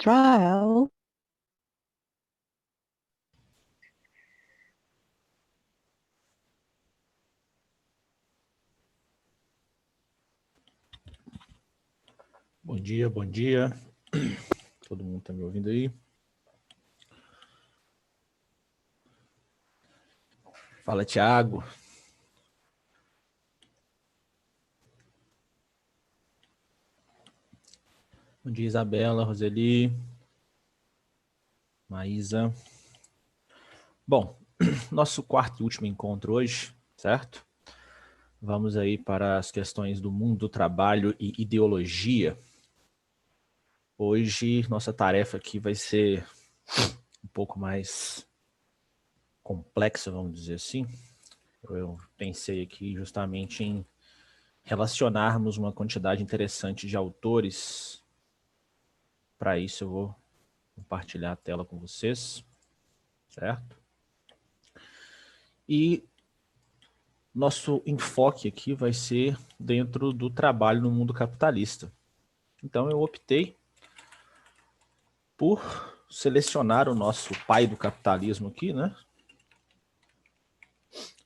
trial. Bom dia, bom dia. Todo mundo está me ouvindo aí? Fala, Thiago. Bom dia, Isabela, Roseli, Maísa. Bom, nosso quarto e último encontro hoje, certo? Vamos aí para as questões do mundo do trabalho e ideologia. Hoje, nossa tarefa aqui vai ser um pouco mais complexa, vamos dizer assim. Eu pensei aqui justamente em relacionarmos uma quantidade interessante de autores. Para isso, eu vou compartilhar a tela com vocês, certo? E nosso enfoque aqui vai ser dentro do trabalho no mundo capitalista. Então eu optei por selecionar o nosso pai do capitalismo aqui, né?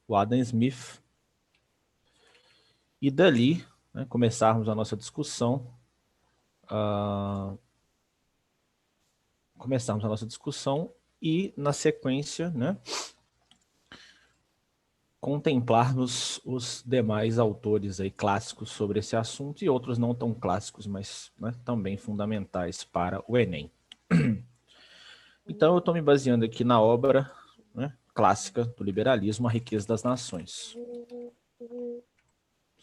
O Adam Smith. E dali, né, começarmos a nossa discussão. E, na sequência, né, contemplarmos os demais autores aí clássicos sobre esse assunto e outros não tão clássicos, mas né, também fundamentais para o Enem. Então eu estou me baseando aqui na obra, né, clássica do liberalismo, A Riqueza das Nações.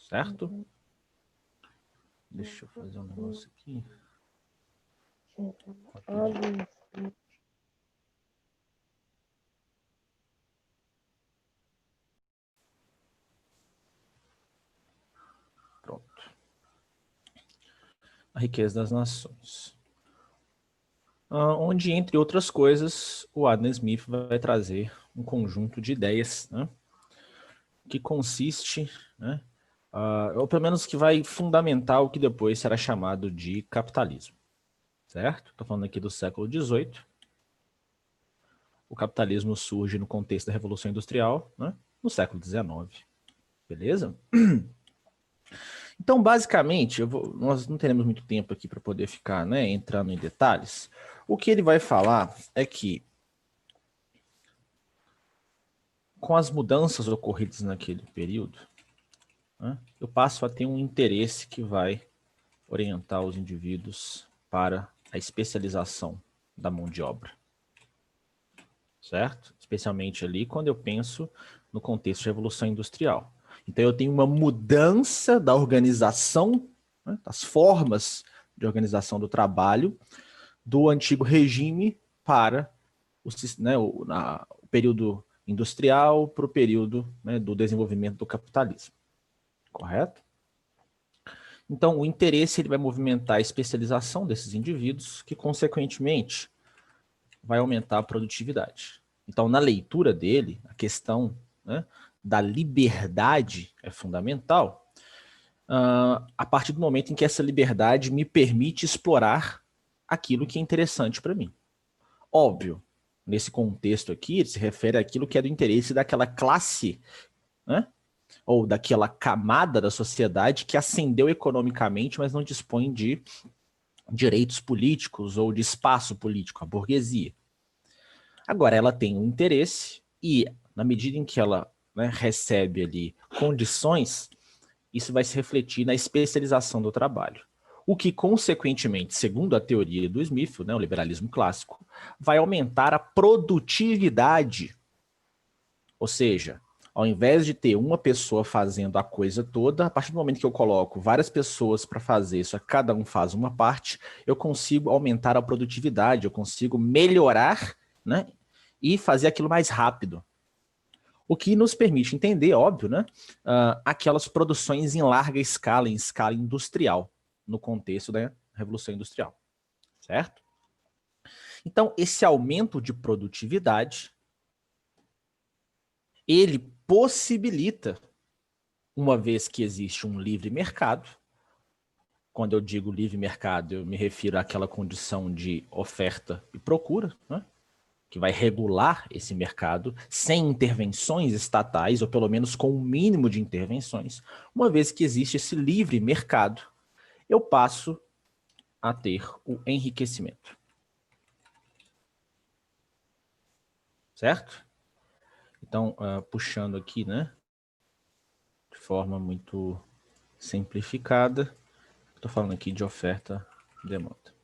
Certo? Deixa eu fazer um negócio aqui. Pronto. A Riqueza das Nações. Onde, entre outras coisas, o Adam Smith vai trazer um conjunto de ideias, né, que consiste, né, ou pelo menos que vai fundamentar o que depois será chamado de capitalismo. Certo? Estou falando aqui do século XVIII. O capitalismo surge no contexto da Revolução Industrial, né, no século XIX. Beleza? Então, basicamente, nós não teremos muito tempo aqui para poder ficar, né, entrando em detalhes. O que ele vai falar é que, com as mudanças ocorridas naquele período, né, eu passo a ter um interesse que vai orientar os indivíduos para a especialização da mão de obra. Certo? Especialmente ali quando eu penso no contexto de Revolução Industrial. Então eu tenho uma mudança da organização, né, das formas de organização do trabalho, do antigo regime para o período industrial, para o período, né, do desenvolvimento do capitalismo. Correto? Então o interesse ele vai movimentar a especialização desses indivíduos, que consequentemente vai aumentar a produtividade. Então, na leitura dele, a questão, né, da liberdade é fundamental, a partir do momento em que essa liberdade me permite explorar aquilo que é interessante para mim. Óbvio, nesse contexto aqui, ele se refere àquilo que é do interesse daquela classe, né, ou daquela camada da sociedade que ascendeu economicamente, mas não dispõe de direitos políticos ou de espaço político, a burguesia. Agora, ela tem um interesse e, na medida em que ela, né, recebe ali condições, isso vai se refletir na especialização do trabalho. O que, consequentemente, segundo a teoria do Smith, né, o liberalismo clássico, vai aumentar a produtividade. Ou seja, ao invés de ter uma pessoa fazendo a coisa toda, a partir do momento que eu coloco várias pessoas para fazer isso, cada um faz uma parte, eu consigo aumentar a produtividade, eu consigo melhorar, né, e fazer aquilo mais rápido. O que nos permite entender, óbvio, né, aquelas produções em larga escala, em escala industrial, no contexto da Revolução Industrial, certo? Então, esse aumento de produtividade, ele possibilita, uma vez que existe um livre mercado, Quando eu digo livre mercado, eu me refiro àquela condição de oferta e procura, né? Que vai regular esse mercado sem intervenções estatais, ou pelo menos com um mínimo de intervenções. Uma vez que existe esse livre mercado, eu passo a ter o enriquecimento. Certo? Então, puxando aqui, né, de forma muito simplificada, estou falando aqui de oferta e demanda.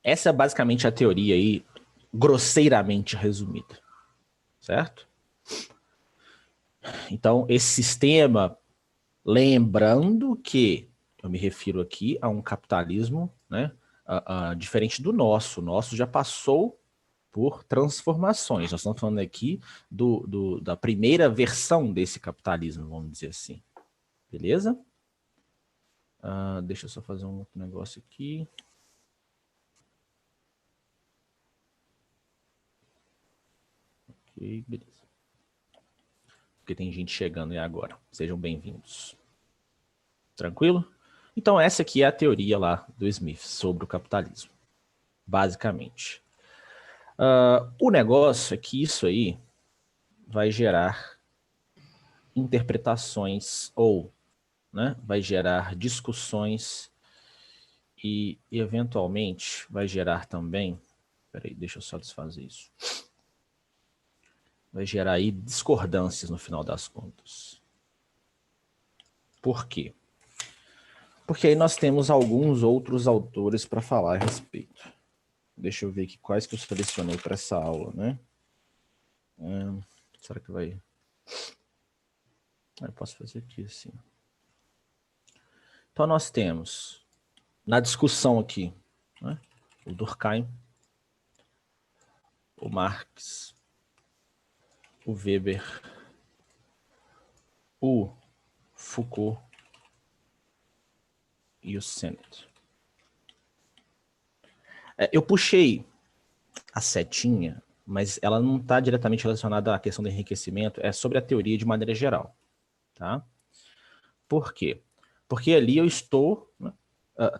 Essa é basicamente a teoria aí, grosseiramente resumida, certo? Então, esse sistema, lembrando que eu me refiro aqui a um capitalismo, né, diferente do nosso. O nosso já passou por transformações. Nós estamos falando aqui da primeira versão desse capitalismo, vamos dizer assim. Beleza? Deixa eu só fazer um outro negócio aqui. Ok, beleza. Porque tem gente chegando aí agora. Sejam bem-vindos. Tranquilo? Então essa aqui é a teoria lá do Smith sobre o capitalismo, basicamente. O negócio é que isso aí vai gerar interpretações ou, né, vai gerar discussões e, eventualmente, vai gerar também... Peraí, deixa eu só desfazer isso. Vai gerar aí discordâncias no final das contas. Por quê? Porque aí nós temos alguns outros autores para falar a respeito. Deixa eu ver aqui quais que eu selecionei para essa aula, né? Será que vai... Eu posso fazer aqui assim. Então nós temos, na discussão aqui, né, o Durkheim, o Marx, o Weber, o Foucault e o Sennett. Eu puxei a setinha, mas ela não está diretamente relacionada à questão do enriquecimento, é sobre a teoria de maneira geral. Tá? Por quê? Porque ali eu estou, né,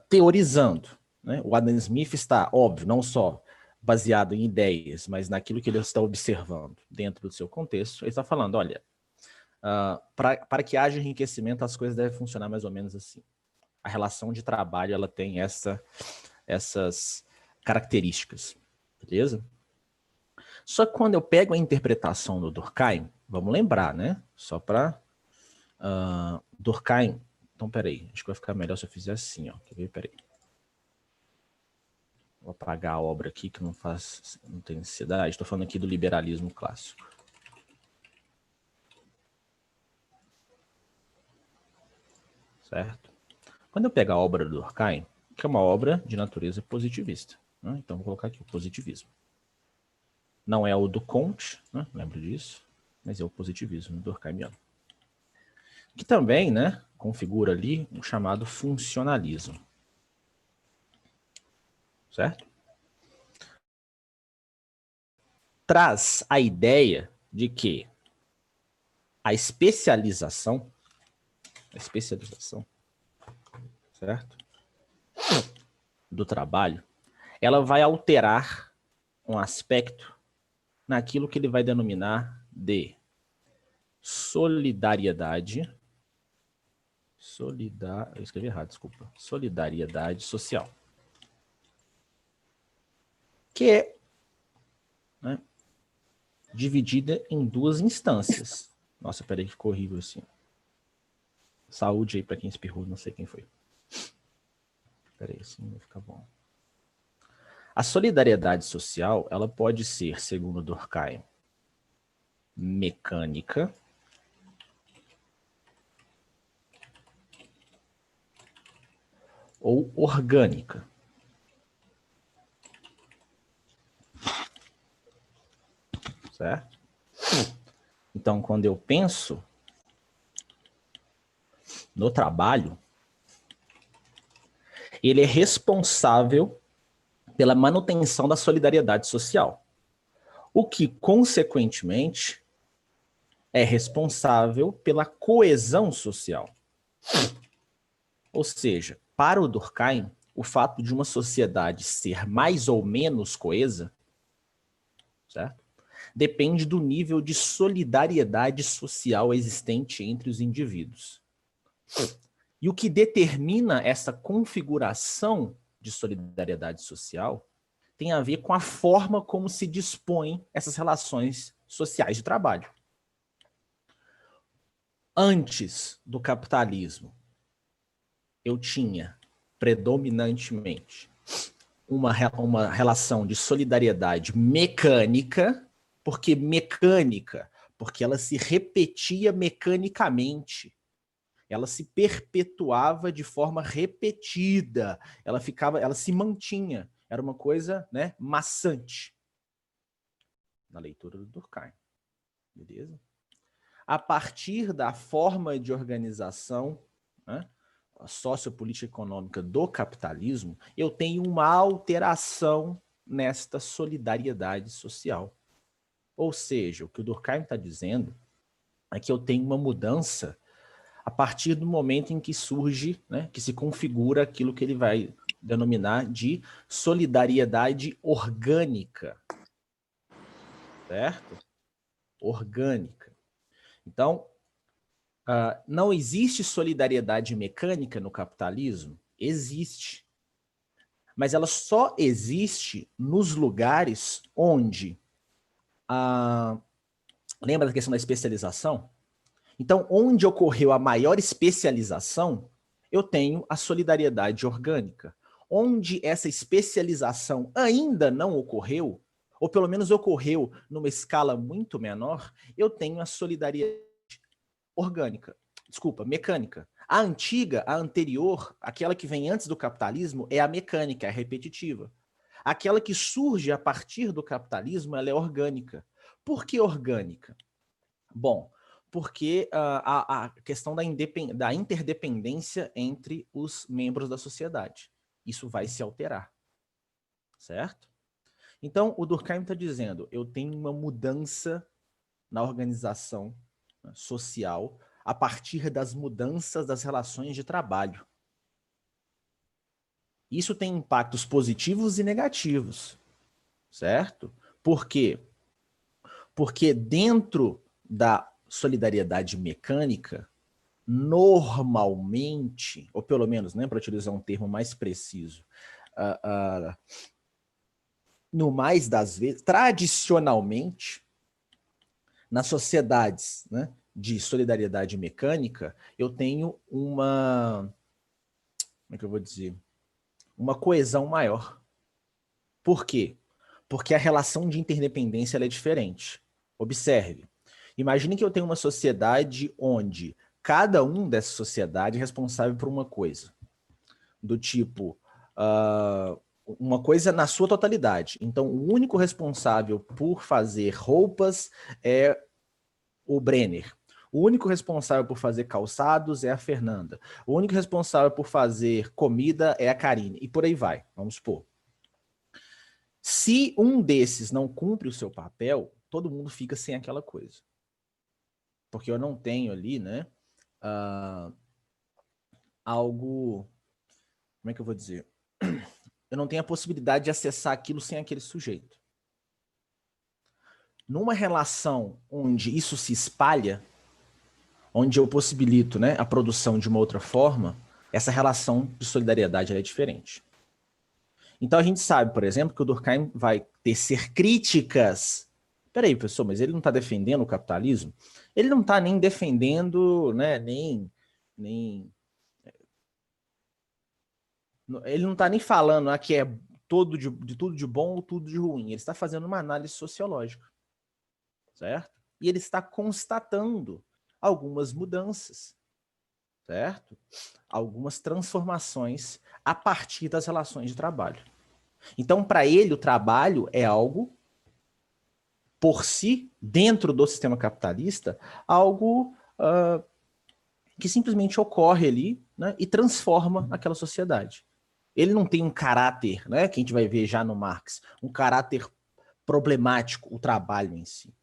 teorizando. Né? O Adam Smith está, óbvio, não só baseado em ideias, mas naquilo que ele está observando dentro do seu contexto. Ele está falando, olha, para que haja enriquecimento, as coisas devem funcionar mais ou menos assim. A relação de trabalho ela tem essas características, beleza? Só que quando eu pego a interpretação do Durkheim, vamos lembrar, né? Só para... Durkheim... Então, peraí, acho que vai ficar melhor se eu fizer assim, ó. Quer ver? Peraí. Vou apagar a obra aqui que não tem necessidade. Estou falando aqui do liberalismo clássico. Certo? Quando eu pego a obra do Durkheim, que é uma obra de natureza positivista, né? Então, vou colocar aqui o positivismo. Não é o do Comte, né? Lembro disso, mas é o positivismo durkheimiano. Que também, né, configura ali um chamado funcionalismo. Certo? Traz a ideia de que a especialização, certo? Do trabalho, ela vai alterar um aspecto naquilo que ele vai denominar de solidariedade. Eu escrevi errado, desculpa. Solidariedade social. Que é, né, dividida em duas instâncias. Nossa, peraí, ficou horrível assim. Saúde aí para quem espirrou, não sei quem foi. Peraí, assim vai ficar bom. A solidariedade social, ela pode ser, segundo Durkheim, mecânica, ou orgânica. Certo? Então, quando eu penso no trabalho, ele é responsável pela manutenção da solidariedade social, o que, consequentemente, é responsável pela coesão social. Ou seja, para o Durkheim, o fato de uma sociedade ser mais ou menos coesa, certo? Depende do nível de solidariedade social existente entre os indivíduos. E o que determina essa configuração de solidariedade social tem a ver com a forma como se dispõem essas relações sociais de trabalho. Antes do capitalismo, eu tinha predominantemente uma relação de solidariedade mecânica, porque ela se repetia mecanicamente, ela se perpetuava de forma repetida, ela se mantinha, era uma coisa, né, maçante. Na leitura do Durkheim, beleza? A partir da forma de organização, né, sociopolítica econômica do capitalismo, eu tenho uma alteração nesta solidariedade social. Ou seja, o que o Durkheim está dizendo é que eu tenho uma mudança a partir do momento em que surge, né, que se configura aquilo que ele vai denominar de solidariedade orgânica. Certo? Orgânica. Então, não existe solidariedade mecânica no capitalismo? Existe. Mas ela só existe nos lugares onde... lembra da questão da especialização? Então, onde ocorreu a maior especialização, eu tenho a solidariedade orgânica. Onde essa especialização ainda não ocorreu, ou pelo menos ocorreu numa escala muito menor, eu tenho a solidariedade orgânica. Desculpa, mecânica. A antiga, a anterior, aquela que vem antes do capitalismo, é a mecânica, é a repetitiva. Aquela que surge a partir do capitalismo, ela é orgânica. Por que orgânica? Bom, porque a questão da interdependência entre os membros da sociedade. Isso vai se alterar, certo? Então, o Durkheim está dizendo, eu tenho uma mudança na organização social a partir das mudanças das relações de trabalho. Isso tem impactos positivos e negativos, certo? Por quê? Porque dentro da solidariedade mecânica, normalmente, ou pelo menos, né, para utilizar um termo mais preciso, no mais das vezes, tradicionalmente, nas sociedades, né, de solidariedade mecânica, eu tenho uma, como é que eu vou dizer, uma coesão maior. Por quê? Porque a relação de interdependência ela é diferente. Observe, imagine que eu tenho uma sociedade onde cada um dessa sociedade é responsável por uma coisa. Do tipo, uma coisa na sua totalidade. Então, o único responsável por fazer roupas é o Brenner. O único responsável por fazer calçados é a Fernanda. O único responsável por fazer comida é a Karine. E por aí vai, vamos supor. Se um desses não cumpre o seu papel, todo mundo fica sem aquela coisa. Porque eu não tenho ali, né, algo... Como é que eu vou dizer? Eu não tenho a possibilidade de acessar aquilo sem aquele sujeito. Numa relação onde isso se espalha, onde eu possibilito, né, a produção de uma outra forma, essa relação de solidariedade ela é diferente. Então a gente sabe, por exemplo, que o Durkheim vai tecer críticas. Peraí, professor, mas ele não está defendendo o capitalismo? Ele não está nem defendendo, né, ele não está nem falando que é tudo de bom ou tudo de ruim. Ele está fazendo uma análise sociológica, certo? E ele está constatando algumas mudanças, certo? Algumas transformações a partir das relações de trabalho. Então, para ele, o trabalho é algo, por si, dentro do sistema capitalista, algo que simplesmente ocorre ali, né, e transforma aquela sociedade. Ele não tem um caráter, né, que a gente vai ver já no Marx, um caráter problemático, o trabalho em si,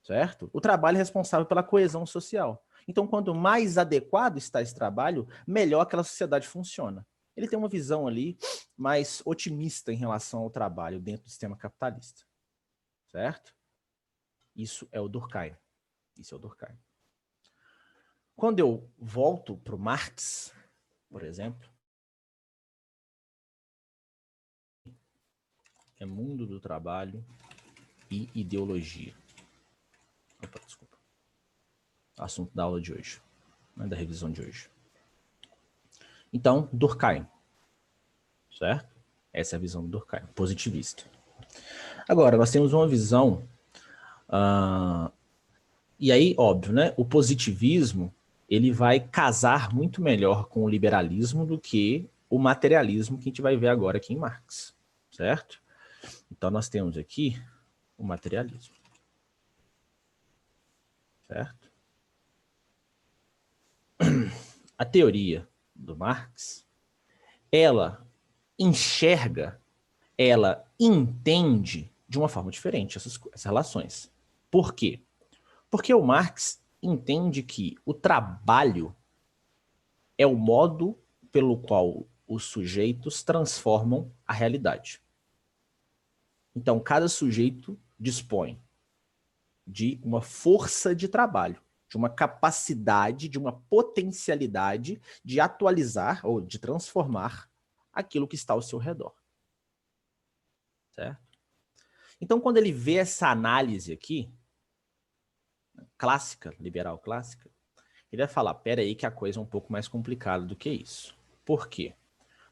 certo? O trabalho é responsável pela coesão social. Então, quanto mais adequado está esse trabalho, melhor aquela sociedade funciona. Ele tem uma visão ali mais otimista em relação ao trabalho dentro do sistema capitalista. Certo? Isso é o Durkheim. Isso é o Durkheim. Quando eu volto para o Marx, por exemplo, é mundo do trabalho e ideologia. Opa, desculpa. Assunto da aula de hoje, né, da revisão de hoje. Então, Durkheim, certo? Essa é a visão do Durkheim, positivista. Agora, nós temos uma visão, e aí, óbvio, né? O positivismo, ele vai casar muito melhor com o liberalismo do que o materialismo que a gente vai ver agora aqui em Marx, certo? Então, nós temos aqui o materialismo, certo? A teoria do Marx, ela enxerga, ela entende de uma forma diferente essas relações. Por quê? Porque o Marx entende que o trabalho é o modo pelo qual os sujeitos transformam a realidade. Então, cada sujeito dispõe de uma força de trabalho, de uma capacidade, de uma potencialidade de atualizar ou de transformar aquilo que está ao seu redor. Certo? Então, quando ele vê essa análise aqui, clássica, liberal clássica, ele vai falar, pera aí que a coisa é um pouco mais complicada do que isso. Por quê?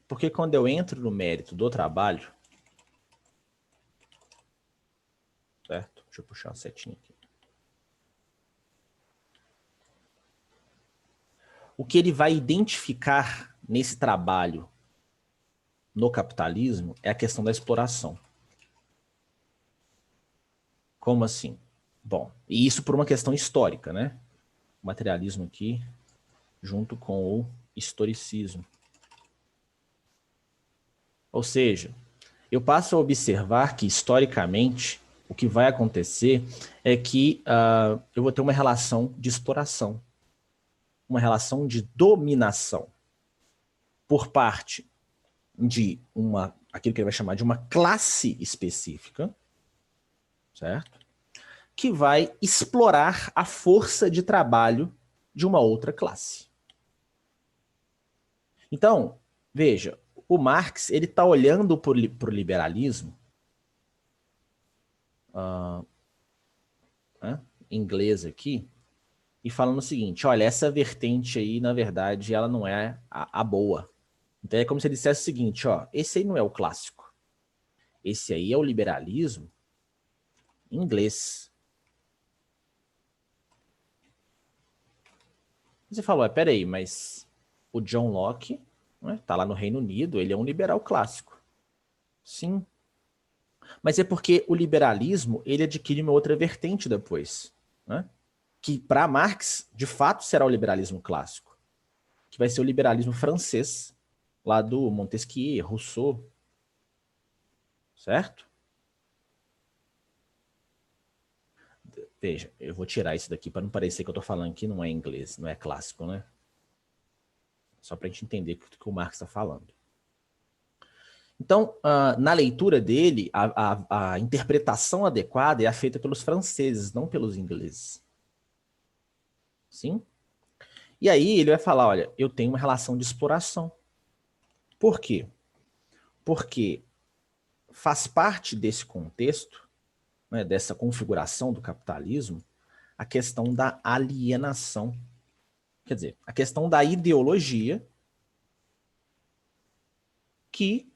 Porque quando eu entro no mérito do trabalho, certo? Deixa eu puxar uma setinha aqui. O que ele vai identificar nesse trabalho no capitalismo é a questão da exploração. Como assim? Bom, e isso por uma questão histórica, né? O materialismo aqui, junto com o historicismo. Ou seja, eu passo a observar que, historicamente, o que vai acontecer é que eu vou ter uma relação de exploração, uma relação de dominação por parte de aquilo que ele vai chamar de uma classe específica, certo? Que vai explorar a força de trabalho de uma outra classe. Então, veja, o Marx ele está olhando para o liberalismo, em inglês aqui, e falando o seguinte, olha, essa vertente aí, na verdade, ela não é a boa. Então é como se ele dissesse o seguinte, ó, esse aí não é o clássico. Esse aí é o liberalismo em inglês. Você falou, peraí, mas o John Locke, né, tá lá no Reino Unido, ele é um liberal clássico. Sim. Mas é porque o liberalismo, ele adquire uma outra vertente depois, né? Que para Marx, de fato, será o liberalismo clássico, que vai ser o liberalismo francês, lá do Montesquieu, Rousseau, certo? Veja, eu vou tirar isso daqui para não parecer que eu estou falando que não é inglês, não é clássico, né? Só para a gente entender o que o Marx está falando. Então, na leitura dele, a interpretação adequada é feita pelos franceses, não pelos ingleses. Sim? E aí ele vai falar, olha, eu tenho uma relação de exploração. Por quê? Porque faz parte desse contexto, né, dessa configuração do capitalismo, a questão da alienação. Quer dizer, a questão da ideologia que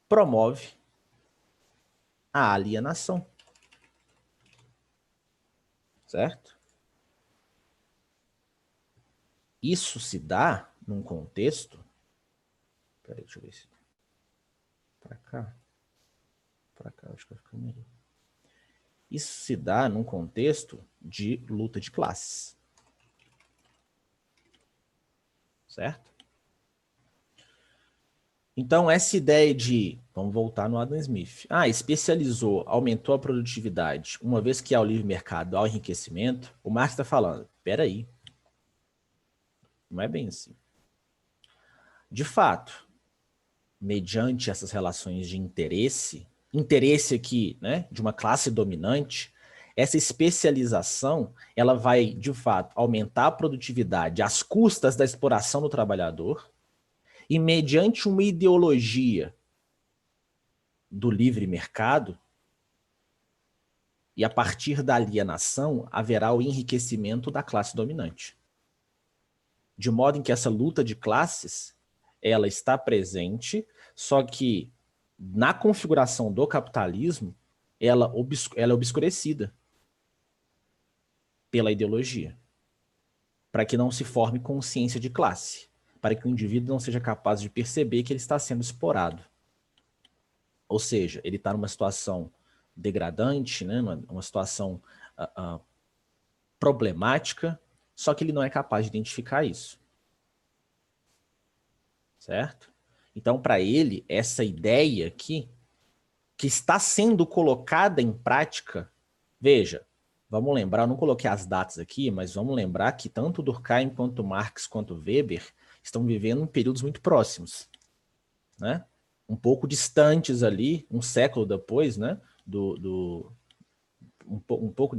promove a alienação. Certo? Isso se dá num contexto... Peraí, deixa eu ver se... Para cá, acho que vai ficar melhor. Isso se dá num contexto de luta de classes. Certo? Então, essa ideia de... Vamos voltar no Adam Smith. Especializou, aumentou a produtividade, uma vez que há o livre mercado, há o enriquecimento, o Marx está falando, peraí, Não é bem assim. De fato, mediante essas relações de interesse aqui, né, de uma classe dominante, essa especialização, ela vai, de fato, aumentar a produtividade às custas da exploração do trabalhador e mediante uma ideologia do livre mercado, e a partir da alienação haverá o enriquecimento da classe dominante. De modo em que essa luta de classes, ela está presente, só que na configuração do capitalismo, ela é obscurecida pela ideologia, para que não se forme consciência de classe, para que o indivíduo não seja capaz de perceber que ele está sendo explorado. Ou seja, ele está numa situação degradante, né, uma situação problemática, só que ele não é capaz de identificar isso. Certo? Então, para ele, essa ideia aqui, que está sendo colocada em prática, veja, vamos lembrar, eu não coloquei as datas aqui, mas vamos lembrar que tanto Durkheim quanto Marx quanto Weber estão vivendo em períodos muito próximos, né? Um pouco distantes ali, um século depois, né? Um pouco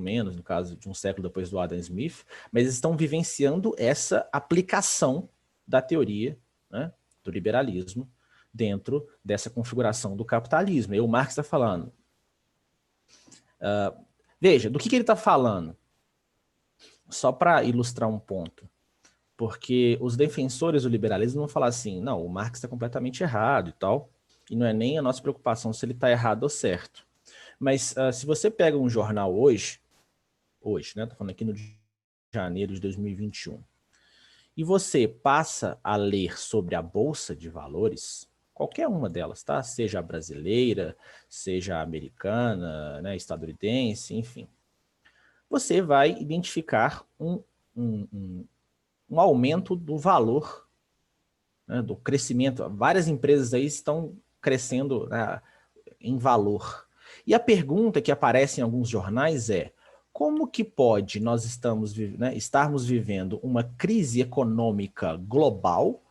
menos, no caso de um século depois do Adam Smith, mas eles estão vivenciando essa aplicação da teoria, né, do liberalismo dentro dessa configuração do capitalismo. E o Marx está falando. Veja, do que ele está falando? Só para ilustrar um ponto. Porque os defensores do liberalismo vão falar assim, não, o Marx está completamente errado e tal, e não é nem a nossa preocupação se ele está errado ou certo. Mas se você pega um jornal hoje, né, estou falando aqui no de janeiro de 2021, e você passa a ler sobre a Bolsa de Valores, qualquer uma delas, tá? Seja a brasileira, seja a americana, né, estadunidense, enfim, você vai identificar um aumento do valor, né, do crescimento. Várias empresas aí estão crescendo, né, em valor. E a pergunta que aparece em alguns jornais é: como que pode nós estarmos vivendo uma crise econômica global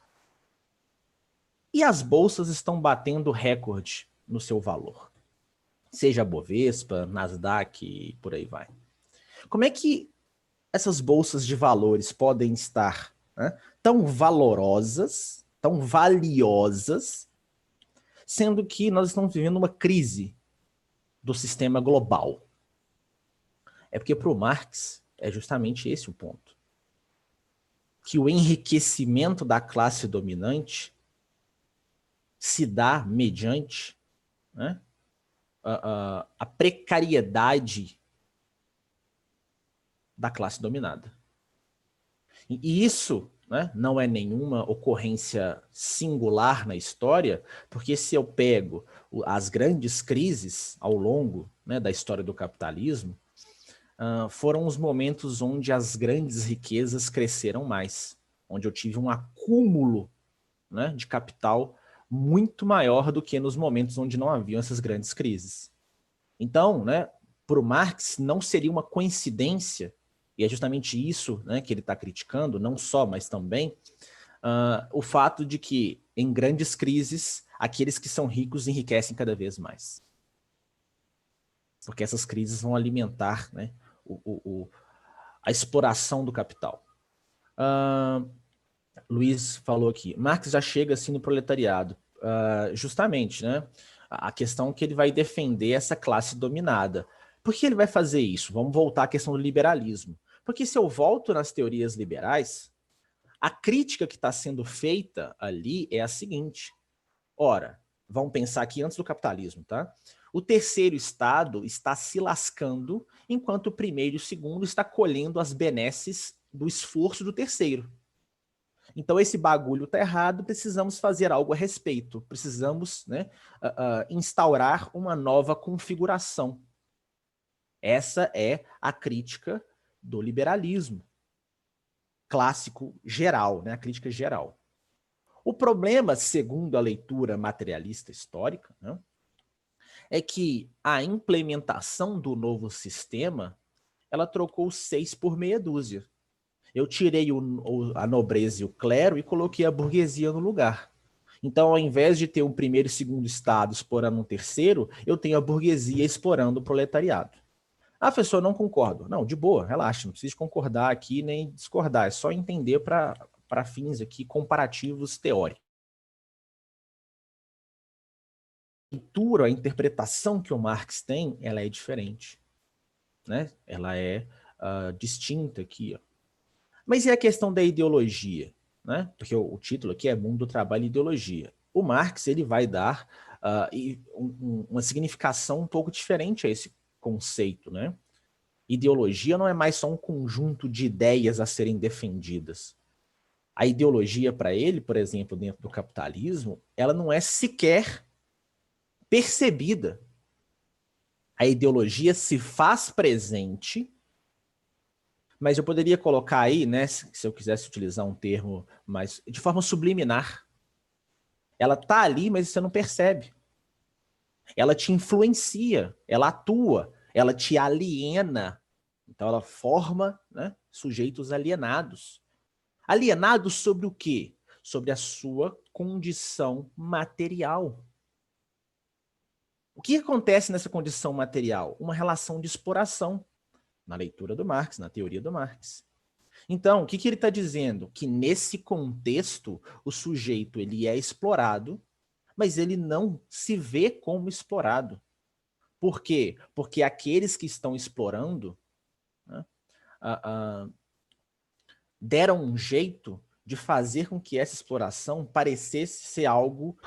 e as bolsas estão batendo recorde no seu valor? Seja a Bovespa, Nasdaq e por aí vai. Como é que essas bolsas de valores podem estar, né, tão valorosas, tão valiosas, sendo que nós estamos vivendo uma crise do sistema global? É porque para o Marx é justamente esse o ponto. Que o enriquecimento da classe dominante se dá mediante, né, a precariedade da classe dominada. E isso, né, não é nenhuma ocorrência singular na história, porque se eu pego as grandes crises ao longo, né, da história do capitalismo, foram os momentos onde as grandes riquezas cresceram mais, onde eu tive um acúmulo, né, de capital muito maior do que nos momentos onde não haviam essas grandes crises. Então, né, para o Marx não seria uma coincidência, e é justamente isso, né, que ele está criticando, não só, mas também, o fato de que em grandes crises, aqueles que são ricos enriquecem cada vez mais. Porque essas crises vão alimentar, né, a exploração do capital. Luiz falou aqui, Marx já chega assim no proletariado. Justamente, né, a questão que ele vai defender essa classe dominada. Por que ele vai fazer isso? Vamos voltar à questão do liberalismo. Porque se eu volto nas teorias liberais, a crítica que está sendo feita ali é a seguinte. Ora, vamos pensar aqui antes do capitalismo, tá? O terceiro estado está se lascando, enquanto o primeiro e o segundo está colhendo as benesses do esforço do terceiro. Então esse bagulho está errado, precisamos fazer algo a respeito, precisamos, né, instaurar uma nova configuração. Essa é a crítica do liberalismo clássico geral, né, a crítica geral. O problema, segundo a leitura materialista histórica, né, é que a implementação do novo sistema, ela trocou 6 por meia dúzia. Eu tirei a nobreza e o clero e coloquei a burguesia no lugar. Então, ao invés de ter um primeiro e segundo estado explorando um terceiro, eu tenho a burguesia explorando o proletariado. Ah, professor, não concordo. Não, de boa, relaxa, não precisa concordar aqui nem discordar, é só entender para fins aqui comparativos teóricos. A leitura, a interpretação que o Marx tem, ela é diferente, né? Ela é distinta aqui, ó. Mas e a questão da ideologia, né? Porque o título aqui é Mundo do Trabalho e Ideologia. O Marx ele vai dar uma significação um pouco diferente a esse conceito, né? Ideologia não é mais só um conjunto de ideias a serem defendidas. A ideologia para ele, por exemplo, dentro do capitalismo, ela não é sequer percebida. A ideologia se faz presente, mas eu poderia colocar aí, né, se eu quisesse utilizar um termo mais de forma subliminar. Ela está ali, mas você não percebe. Ela te influencia, ela atua, ela te aliena. Então ela forma, né, sujeitos alienados. Alienados sobre o quê? Sobre a sua condição material. O que acontece nessa condição material? Uma relação de exploração, na leitura do Marx, na teoria do Marx. Então, o que ele está dizendo? Que nesse contexto, o sujeito ele é explorado, mas ele não se vê como explorado. Por quê? Porque aqueles que estão explorando, né, deram um jeito de fazer com que essa exploração parecesse ser algo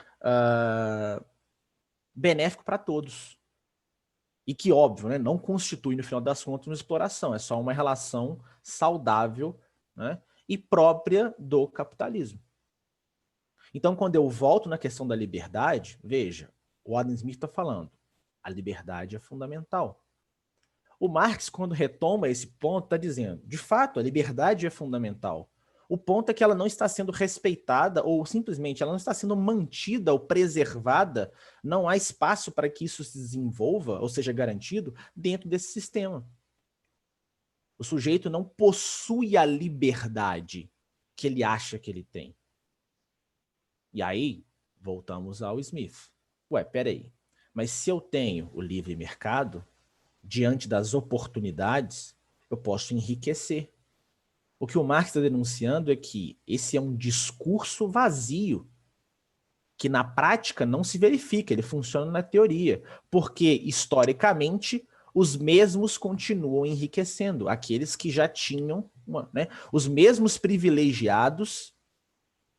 benéfico para todos. E que, óbvio, né, não constitui, no final das contas, uma exploração, é só uma relação saudável, né, e própria do capitalismo. Então, quando eu volto na questão da liberdade, veja, o Adam Smith está falando, a liberdade é fundamental. O Marx, quando retoma esse ponto, está dizendo, de fato, a liberdade é fundamental. O ponto é que ela não está sendo respeitada ou simplesmente ela não está sendo mantida ou preservada, não há espaço para que isso se desenvolva ou seja garantido dentro desse sistema. O sujeito não possui a liberdade que ele acha que ele tem. E aí, voltamos ao Smith. Ué, peraí, mas se eu tenho o livre mercado, diante das oportunidades, eu posso enriquecer. O que o Marx está denunciando é que esse é um discurso vazio, que na prática não se verifica, ele funciona na teoria, porque, historicamente, os mesmos continuam enriquecendo, aqueles que já tinham, né, os mesmos privilegiados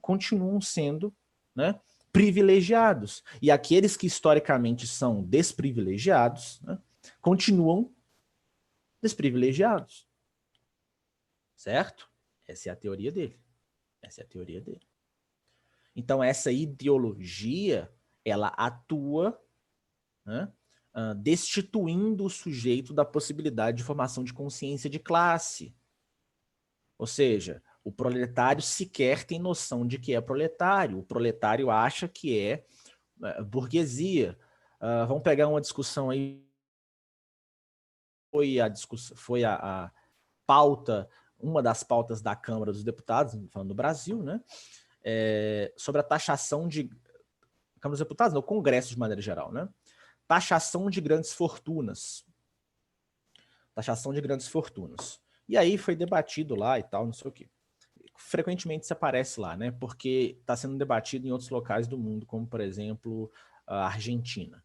continuam sendo, né, privilegiados, e aqueles que historicamente são desprivilegiados, né, continuam desprivilegiados. Certo? Essa é a teoria dele. Essa é a teoria dele. Então, essa ideologia, ela atua, né, destituindo o sujeito da possibilidade de formação de consciência de classe. Ou seja, o proletário sequer tem noção de que é proletário. O proletário acha que é burguesia. Vamos pegar uma discussão aí. Foi a pauta, uma das pautas da Câmara dos Deputados, falando do Brasil, né? Sobre a taxação de... Câmara dos Deputados, não, o Congresso de maneira geral, né? Taxação de grandes fortunas. Taxação de grandes fortunas. E aí foi debatido lá e tal, não sei o quê. Frequentemente isso aparece lá, né? Porque está sendo debatido em outros locais do mundo, como, por exemplo, a Argentina.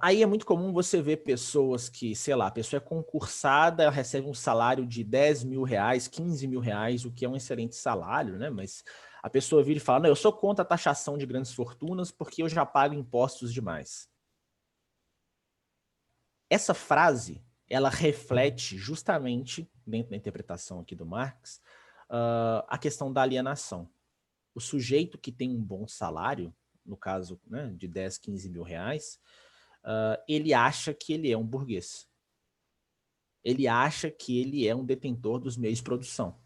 Aí é muito comum você ver pessoas que, sei lá, a pessoa é concursada, ela recebe um salário de 10 mil reais, 15 mil reais, o que é um excelente salário, né? Mas a pessoa vira e fala, não, eu sou contra a taxação de grandes fortunas porque eu já pago impostos demais. Essa frase, ela reflete justamente, dentro da interpretação aqui do Marx, a questão da alienação. O sujeito que tem um bom salário, no caso, né, de 10, 15 mil reais, ele acha que ele é um burguês. Ele acha que ele é um detentor dos meios de produção.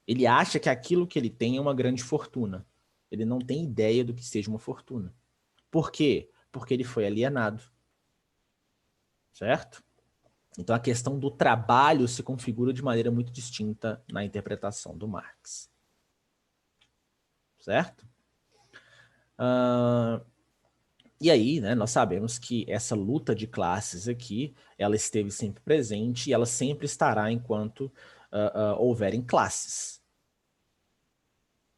Ele acha que aquilo que ele tem é uma grande fortuna. Ele não tem ideia do que seja uma fortuna. Por quê? Porque ele foi alienado. Certo? Então, a questão do trabalho se configura de maneira muito distinta na interpretação do Marx. Certo? E aí, né, nós sabemos que essa luta de classes aqui, ela esteve sempre presente e ela sempre estará enquanto houverem classes.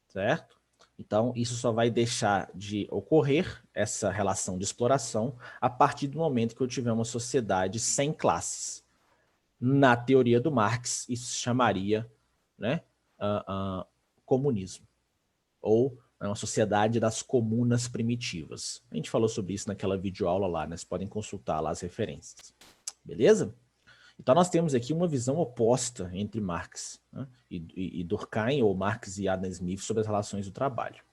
Certo? Então, isso só vai deixar de ocorrer, essa relação de exploração, a partir do momento que eu tiver uma sociedade sem classes. Na teoria do Marx, isso se chamaria, né, comunismo, ou uma sociedade das comunas primitivas. A gente falou sobre isso naquela videoaula lá, né? Vocês podem consultar lá as referências. Beleza? Então nós temos aqui uma visão oposta entre Marx, né, e Durkheim, ou Marx e Adam Smith, sobre as relações do trabalho.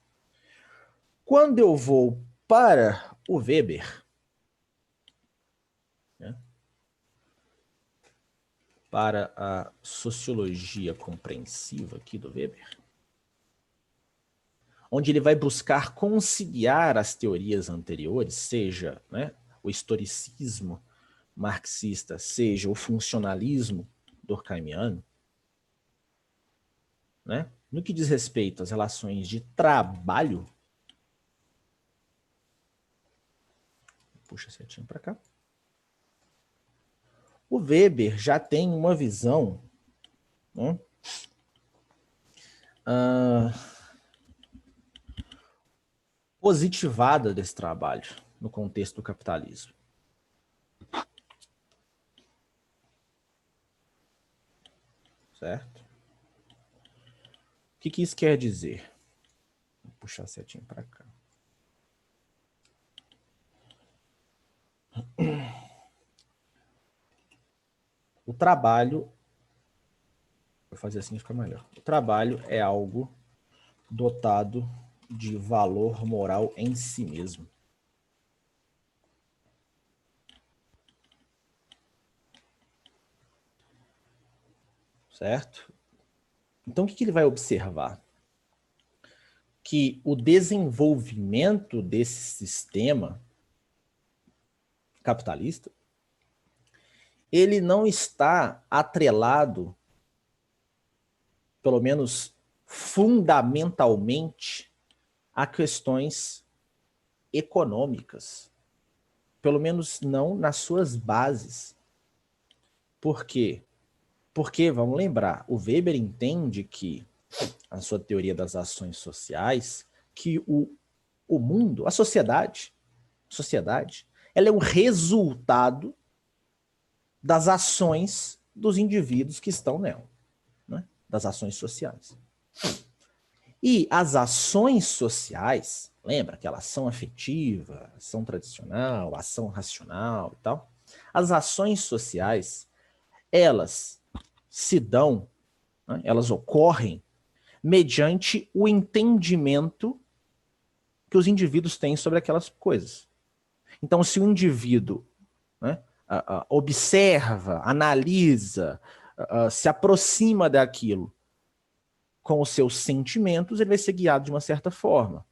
Quando eu vou para o Weber, né, para a sociologia compreensiva aqui do Weber, onde ele vai buscar conciliar as teorias anteriores, seja, né, o historicismo marxista, seja o funcionalismo durkheimiano, né, no que diz respeito às relações de trabalho, puxa a setinha para cá, o Weber já tem uma visão, né, positivada desse trabalho no contexto do capitalismo. Certo? O que isso quer dizer? Vou puxar a setinha para cá. O trabalho, vou fazer assim que fica melhor. O trabalho é algo dotado de valor moral em si mesmo. Certo? Então, o que ele vai observar? Que o desenvolvimento desse sistema capitalista, ele não está atrelado, pelo menos fundamentalmente, a questões econômicas. Pelo menos não nas suas bases. Por quê? Porque, vamos lembrar, o Weber entende que, a sua teoria das ações sociais, que o mundo, a sociedade, ela é o resultado das ações dos indivíduos que estão nela, né? Das ações sociais. E as ações sociais, lembra aquela ação afetiva, ação tradicional, ação racional e tal? As ações sociais, elas se dão, né, elas ocorrem mediante o entendimento que os indivíduos têm sobre aquelas coisas. Então, se o indivíduo, né, observa, analisa, se aproxima daquilo com os seus sentimentos, ele vai ser guiado de uma certa forma.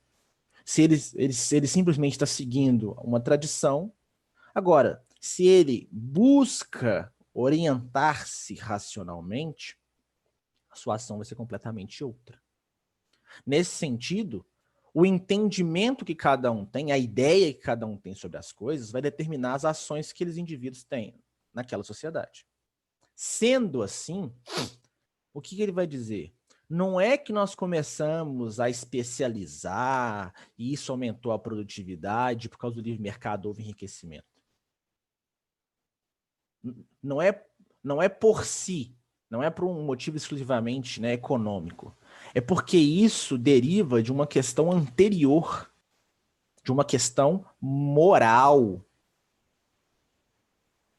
Se ele simplesmente está seguindo uma tradição, agora, se ele busca orientar-se racionalmente, a sua ação vai ser completamente outra. Nesse sentido, o entendimento que cada um tem, a ideia que cada um tem sobre as coisas, vai determinar as ações que aqueles indivíduos têm naquela sociedade. Sendo assim, o que ele vai dizer? Não é que nós começamos a especializar e isso aumentou a produtividade, por causa do livre mercado houve enriquecimento. Não é por si, não é por um motivo exclusivamente, né, econômico. É porque isso deriva de uma questão anterior, de uma questão moral.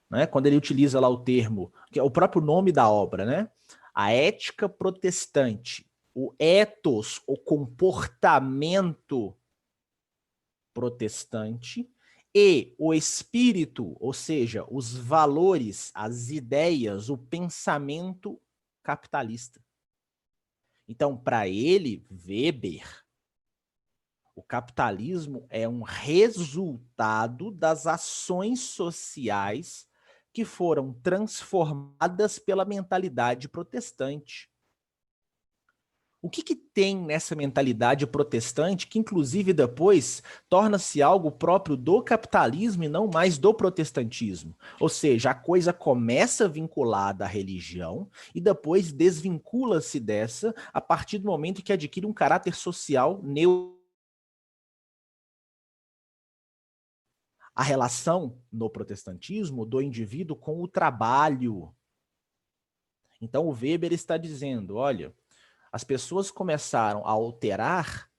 Né? Quando ele utiliza lá o termo, que é o próprio nome da obra, né? A ética protestante, o ethos, o comportamento protestante, e o espírito, ou seja, os valores, as ideias, o pensamento capitalista. Então, para ele, Weber, o capitalismo é um resultado das ações sociais que foram transformadas pela mentalidade protestante. O que tem nessa mentalidade protestante que, inclusive, depois torna-se algo próprio do capitalismo e não mais do protestantismo? Ou seja, a coisa começa vinculada à religião e depois desvincula-se dessa a partir do momento que adquire um caráter social neutro. A relação no protestantismo do indivíduo com o trabalho. Então, o Weber está dizendo, olha, as pessoas começaram a alterar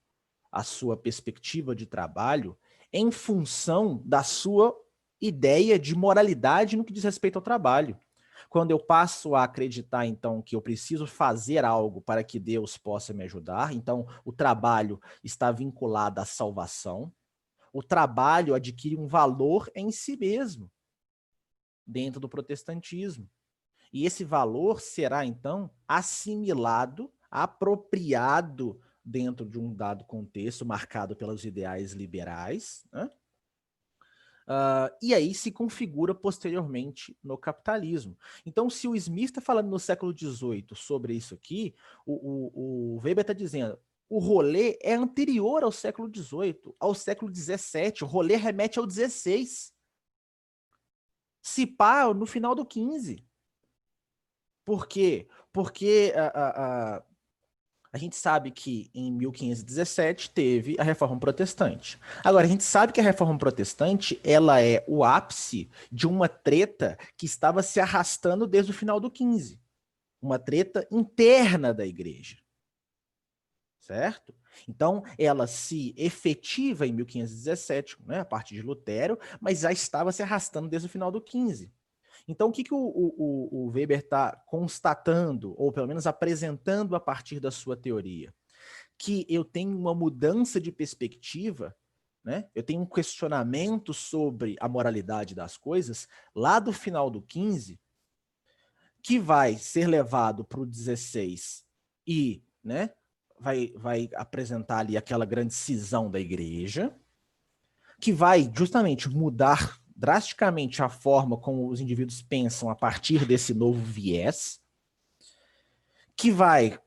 a sua perspectiva de trabalho em função da sua ideia de moralidade no que diz respeito ao trabalho. Quando eu passo a acreditar, então, que eu preciso fazer algo para que Deus possa me ajudar, então o trabalho está vinculado à salvação, o trabalho adquire um valor em si mesmo, dentro do protestantismo. E esse valor será, então, assimilado, apropriado dentro de um dado contexto marcado pelos ideais liberais, né? E aí se configura posteriormente no capitalismo. Então, se o Smith está falando no século XVIII sobre isso aqui, o Weber está dizendo o rolê é anterior ao século XVIII, ao século XVII, o rolê remete ao XVI. Se pá, no final do XV. Por quê? Porque a gente sabe que em 1517 teve a Reforma Protestante. Agora, a gente sabe que a Reforma Protestante ela é o ápice de uma treta que estava se arrastando desde o final do XV. Uma treta interna da igreja. Certo? Então, ela se efetiva em 1517, né, a partir de Lutero, mas já estava se arrastando desde o final do XV. Então, o que o Weber está constatando, ou pelo menos apresentando a partir da sua teoria? Que eu tenho uma mudança de perspectiva, né? Eu tenho um questionamento sobre a moralidade das coisas lá do final do XV, que vai ser levado para o XVI e, né, vai apresentar ali aquela grande cisão da igreja, que vai justamente mudar drasticamente a forma como os indivíduos pensam a partir desse novo viés, que vai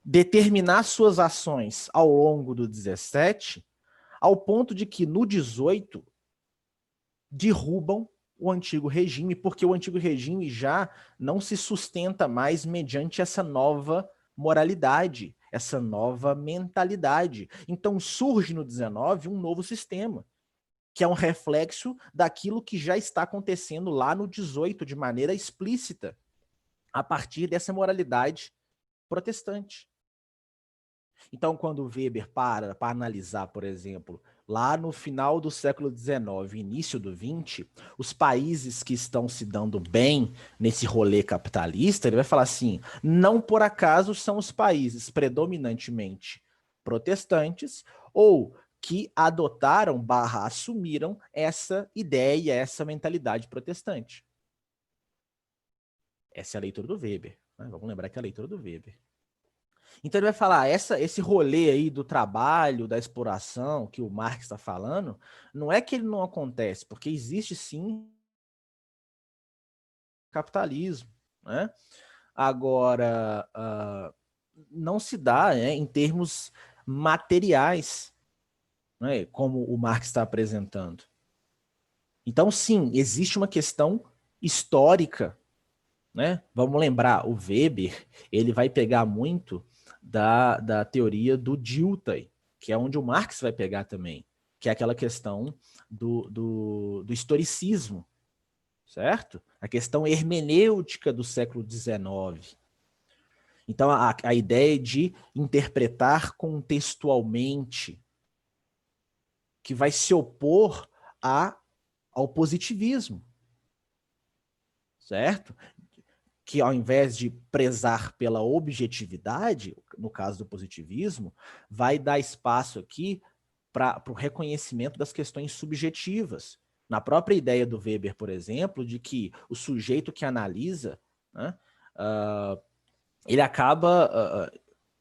determinar suas ações ao longo do 17, ao ponto de que no 18 derrubam o antigo regime, porque o antigo regime já não se sustenta mais mediante essa nova moralidade, essa nova mentalidade. Então surge no 19 um novo sistema, que é um reflexo daquilo que já está acontecendo lá no 18 de maneira explícita, a partir dessa moralidade protestante. Então, quando Weber para analisar, por exemplo, lá no final do século XIX, início do XX, os países que estão se dando bem nesse rolê capitalista, ele vai falar assim, não por acaso são os países predominantemente protestantes ou que adotaram / assumiram essa ideia, essa mentalidade protestante. Essa é a leitura do Weber. Né? Vamos lembrar que é a leitura do Weber. Então ele vai falar, esse rolê aí do trabalho, da exploração, que o Marx está falando, não é que ele não acontece, porque existe sim capitalismo, né? Agora, não se dá, né, em termos materiais, né, como o Marx está apresentando. Então, sim, existe uma questão histórica, né? Vamos lembrar, o Weber, ele vai pegar muito da teoria do Dilthey, que é onde o Marx vai pegar também, que é aquela questão do historicismo, certo? A questão hermenêutica do século XIX. Então, a ideia de interpretar contextualmente, que vai se opor ao positivismo, certo? Que ao invés de prezar pela objetividade, no caso do positivismo, vai dar espaço aqui para o reconhecimento das questões subjetivas. Na própria ideia do Weber, por exemplo, de que o sujeito que analisa, né, ele acaba,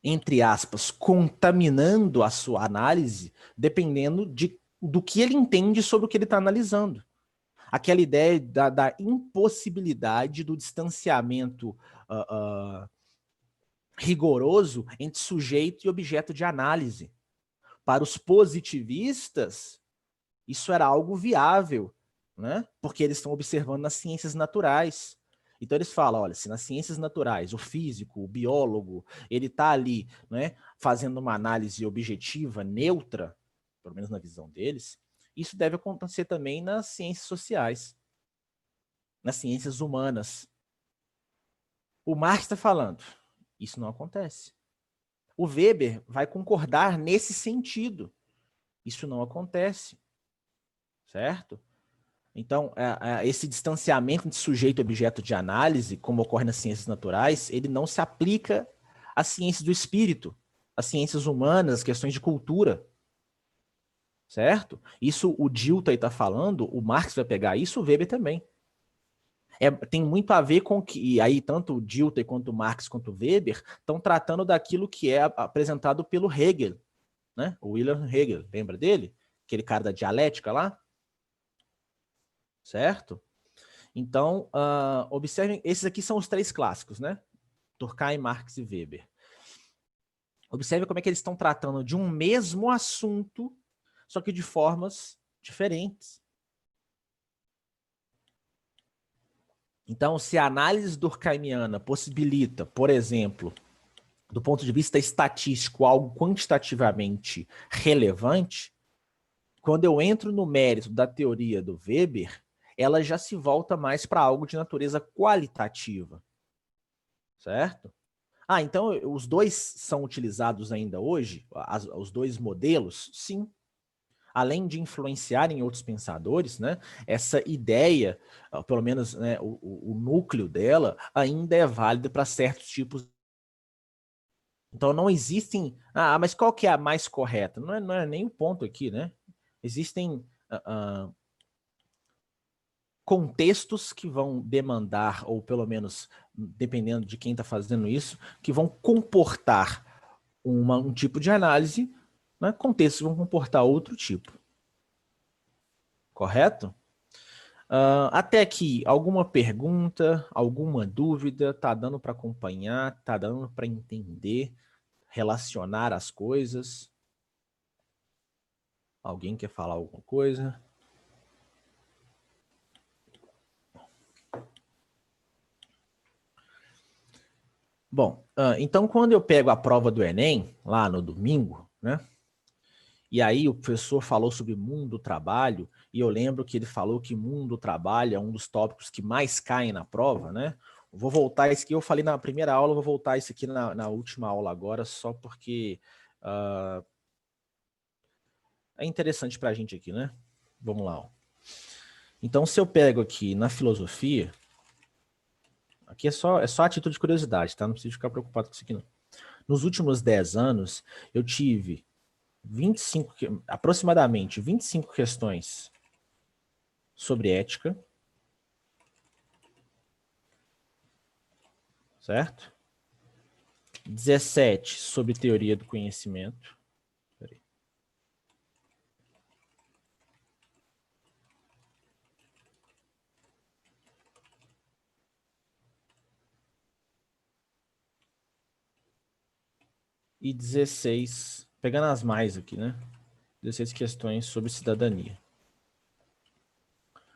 entre aspas, contaminando a sua análise, dependendo do que ele entende sobre o que ele está analisando. aquela ideia da impossibilidade do distanciamento rigoroso entre sujeito e objeto de análise. Para os positivistas, isso era algo viável, né? Porque eles estão observando nas ciências naturais. Então eles falam, olha, se nas ciências naturais, o físico, o biólogo, ele está ali, né, fazendo uma análise objetiva, neutra, pelo menos na visão deles, isso deve acontecer também nas ciências sociais, nas ciências humanas. O Marx está falando, isso não acontece. O Weber vai concordar nesse sentido. Isso não acontece, certo? Então, esse distanciamento de sujeito e objeto de análise, como ocorre nas ciências naturais, ele não se aplica às ciências do espírito, às ciências humanas, às questões de cultura, certo? Isso o Dilthey está falando, o Marx vai pegar isso, o Weber também. Tem muito a ver com que, e aí tanto o Dilthey quanto o Marx quanto o Weber estão tratando daquilo que é apresentado pelo Hegel, né? O Wilhelm Hegel, lembra dele? Aquele cara da dialética lá? Certo? Então, observem, esses aqui são os três clássicos, né? Durkheim, Marx e Weber. Observe como é que eles estão tratando de um mesmo assunto, só que de formas diferentes. Então, se a análise durkheimiana possibilita, por exemplo, do ponto de vista estatístico, algo quantitativamente relevante, quando eu entro no mérito da teoria do Weber, ela já se volta mais para algo de natureza qualitativa, certo? Então os dois são utilizados ainda hoje, os dois modelos? Sim. Além de influenciarem outros pensadores, né, essa ideia, pelo menos, né, o núcleo dela, ainda é válida para certos tipos. Então não existem... mas qual que é a mais correta? Não é nem o ponto aqui, né? Existem contextos que vão demandar, ou pelo menos, dependendo de quem está fazendo isso, que vão comportar um tipo de análise, né? Contextos que vão comportar outro tipo. Correto? Até aqui, alguma pergunta, alguma dúvida? Tá dando para acompanhar? Tá dando para entender? Relacionar as coisas? Alguém quer falar alguma coisa? Bom, então quando eu pego a prova do Enem, lá no domingo, né? E aí o professor falou sobre mundo do trabalho, e eu lembro que ele falou que mundo do trabalho é um dos tópicos que mais caem na prova, né? Vou voltar isso que eu falei na primeira aula, vou voltar isso aqui na última aula agora, só porque é interessante para a gente aqui, né? Vamos lá. Ó. Então, se eu pego aqui na filosofia, aqui é só a título de curiosidade, tá? Não precisa ficar preocupado com isso aqui, não. Nos últimos 10 anos, eu tive aproximadamente 25 questões sobre ética, certo? 17 sobre teoria do conhecimento. Peraí. E 16, pegando as mais aqui, né? 16 questões sobre cidadania.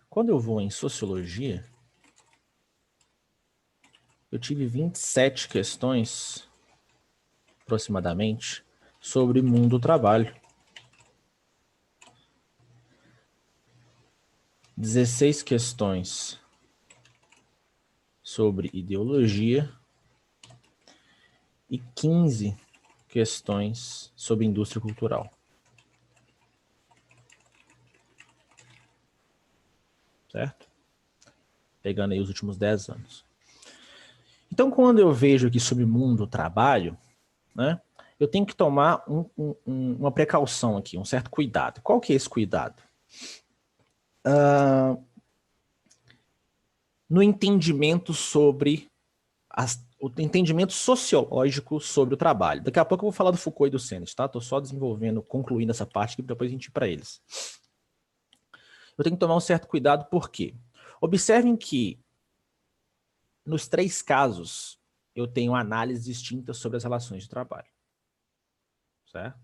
Quando eu vou em sociologia, eu tive 27 questões, aproximadamente, sobre mundo do trabalho. 16 questões sobre ideologia e 15 questões sobre indústria cultural. Certo? Pegando aí os últimos 10 anos. Então, quando eu vejo aqui sobre mundo do trabalho, né, eu tenho que tomar uma precaução aqui, um certo cuidado. Qual que é esse cuidado? No entendimento sobre o entendimento sociológico sobre o trabalho. Daqui a pouco eu vou falar do Foucault e do Sennett, tá? Estou só desenvolvendo, concluindo essa parte, que depois a gente ir para eles. eu tenho que tomar um certo cuidado, por quê? Observem que, nos 3 casos, eu tenho análises distintas sobre as relações de trabalho. Certo?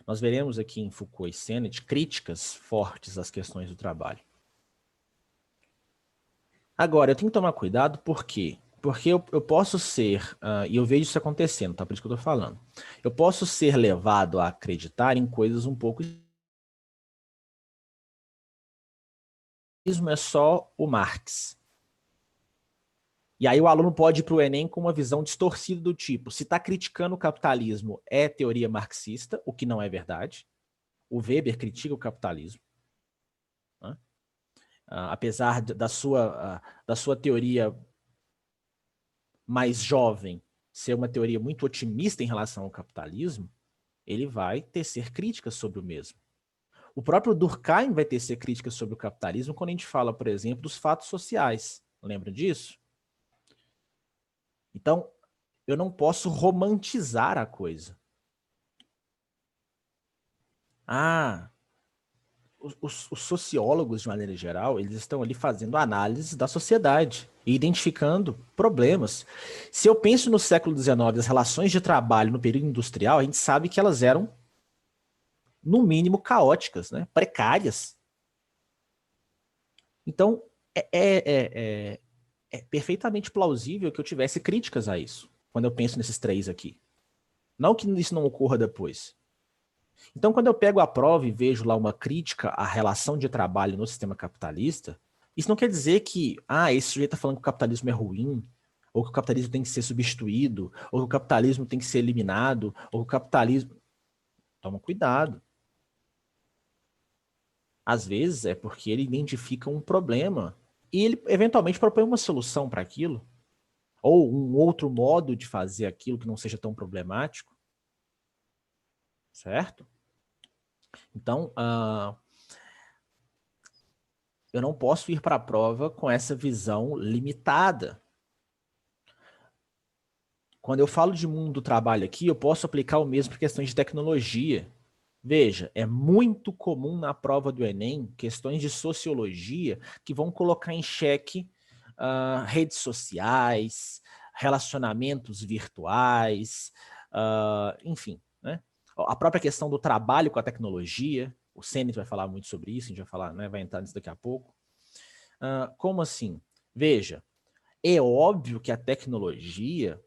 Nós veremos aqui em Foucault e Sennett críticas fortes às questões do trabalho. Agora, eu tenho que tomar cuidado, por quê? Porque eu posso ser, e eu vejo isso acontecendo, tá? Por isso que eu estou falando. Eu posso ser levado a acreditar em coisas um pouco... Isso é só o Marx. E aí o aluno pode ir para o Enem com uma visão distorcida do tipo, se está criticando o capitalismo, é teoria marxista, o que não é verdade. O Weber critica o capitalismo. Né? Apesar da sua teoria mais jovem ser uma teoria muito otimista em relação ao capitalismo, ele vai tecer críticas sobre o mesmo. O próprio Durkheim vai tecer críticas sobre o capitalismo quando a gente fala, por exemplo, dos fatos sociais. Lembra disso? Então, eu não posso romantizar a coisa. Os sociólogos, de maneira geral, eles estão ali fazendo análise da sociedade e identificando problemas. Se eu penso no século XIX, as relações de trabalho no período industrial, a gente sabe que elas eram, no mínimo, caóticas, né? Precárias. Então, é perfeitamente plausível que eu tivesse críticas a isso, quando eu penso nesses 3 aqui. Não que isso não ocorra depois. Então, quando eu pego a prova e vejo lá uma crítica à relação de trabalho no sistema capitalista, isso não quer dizer que, esse sujeito está falando que o capitalismo é ruim, ou que o capitalismo tem que ser substituído, ou que o capitalismo tem que ser eliminado, ou que o capitalismo... Toma cuidado. Às vezes é porque ele identifica um problema e ele eventualmente propõe uma solução para aquilo, ou um outro modo de fazer aquilo que não seja tão problemático, certo? Então, eu não posso ir para a prova com essa visão limitada. Quando eu falo de mundo do trabalho aqui, eu posso aplicar o mesmo para questões de tecnologia. Veja, é muito comum na prova do Enem questões de sociologia que vão colocar em xeque redes sociais, relacionamentos virtuais, enfim, né? A própria questão do trabalho com a tecnologia, o Sennett vai falar muito sobre isso, a gente vai falar, né, vai entrar nisso daqui a pouco. Como assim? Veja, é óbvio que a tecnologia,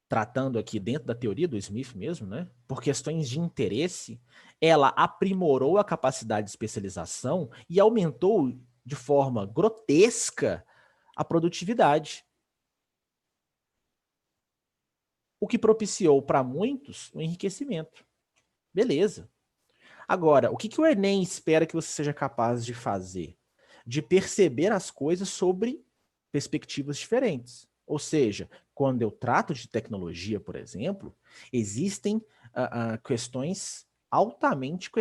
tratando aqui dentro da teoria do Smith mesmo, né, por questões de interesse, ela aprimorou a capacidade de especialização e aumentou de forma grotesca a produtividade. O que propiciou para muitos o enriquecimento. Beleza. Agora, o que o Enem espera que você seja capaz de fazer? De perceber as coisas sobre perspectivas diferentes. Ou seja, quando eu trato de tecnologia, por exemplo, existem questões altamente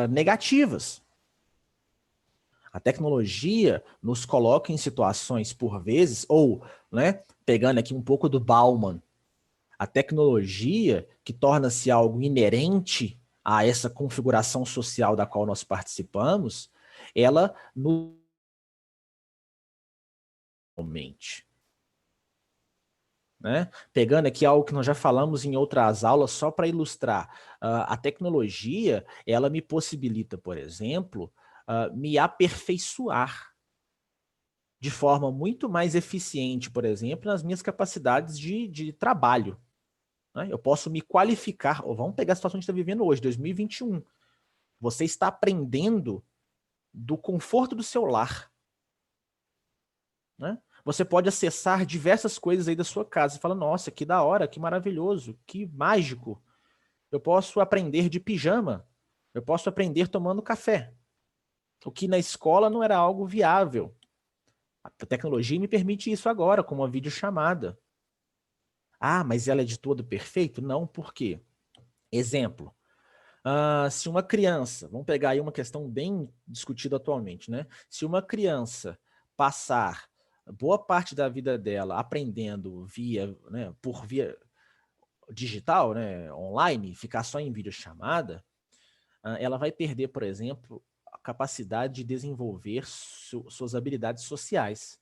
negativas. A tecnologia nos coloca em situações, por vezes, ou, né, pegando aqui um pouco do Bauman, a tecnologia que torna-se algo inerente a essa configuração social da qual nós participamos, ela nos mente. Né? Pegando aqui algo que nós já falamos em outras aulas, só para ilustrar, a tecnologia, ela me possibilita, por exemplo, me aperfeiçoar de forma muito mais eficiente, por exemplo, nas minhas capacidades de trabalho. Né? Eu posso me qualificar, ou vamos pegar a situação que a gente está vivendo hoje, 2021. Você está aprendendo do conforto do seu lar. Né? Você pode acessar diversas coisas aí da sua casa e fala, nossa, que da hora, que maravilhoso, que mágico. Eu posso aprender de pijama. Eu posso aprender tomando café. O que na escola não era algo viável. A tecnologia me permite isso agora, com uma videochamada. Mas ela é de todo perfeito? Não, por quê? Exemplo. Se uma criança, vamos pegar aí uma questão bem discutida atualmente, né? Se uma criança passar boa parte da vida dela aprendendo por via digital, né, online, ficar só em videochamada, ela vai perder, por exemplo, a capacidade de desenvolver suas habilidades sociais.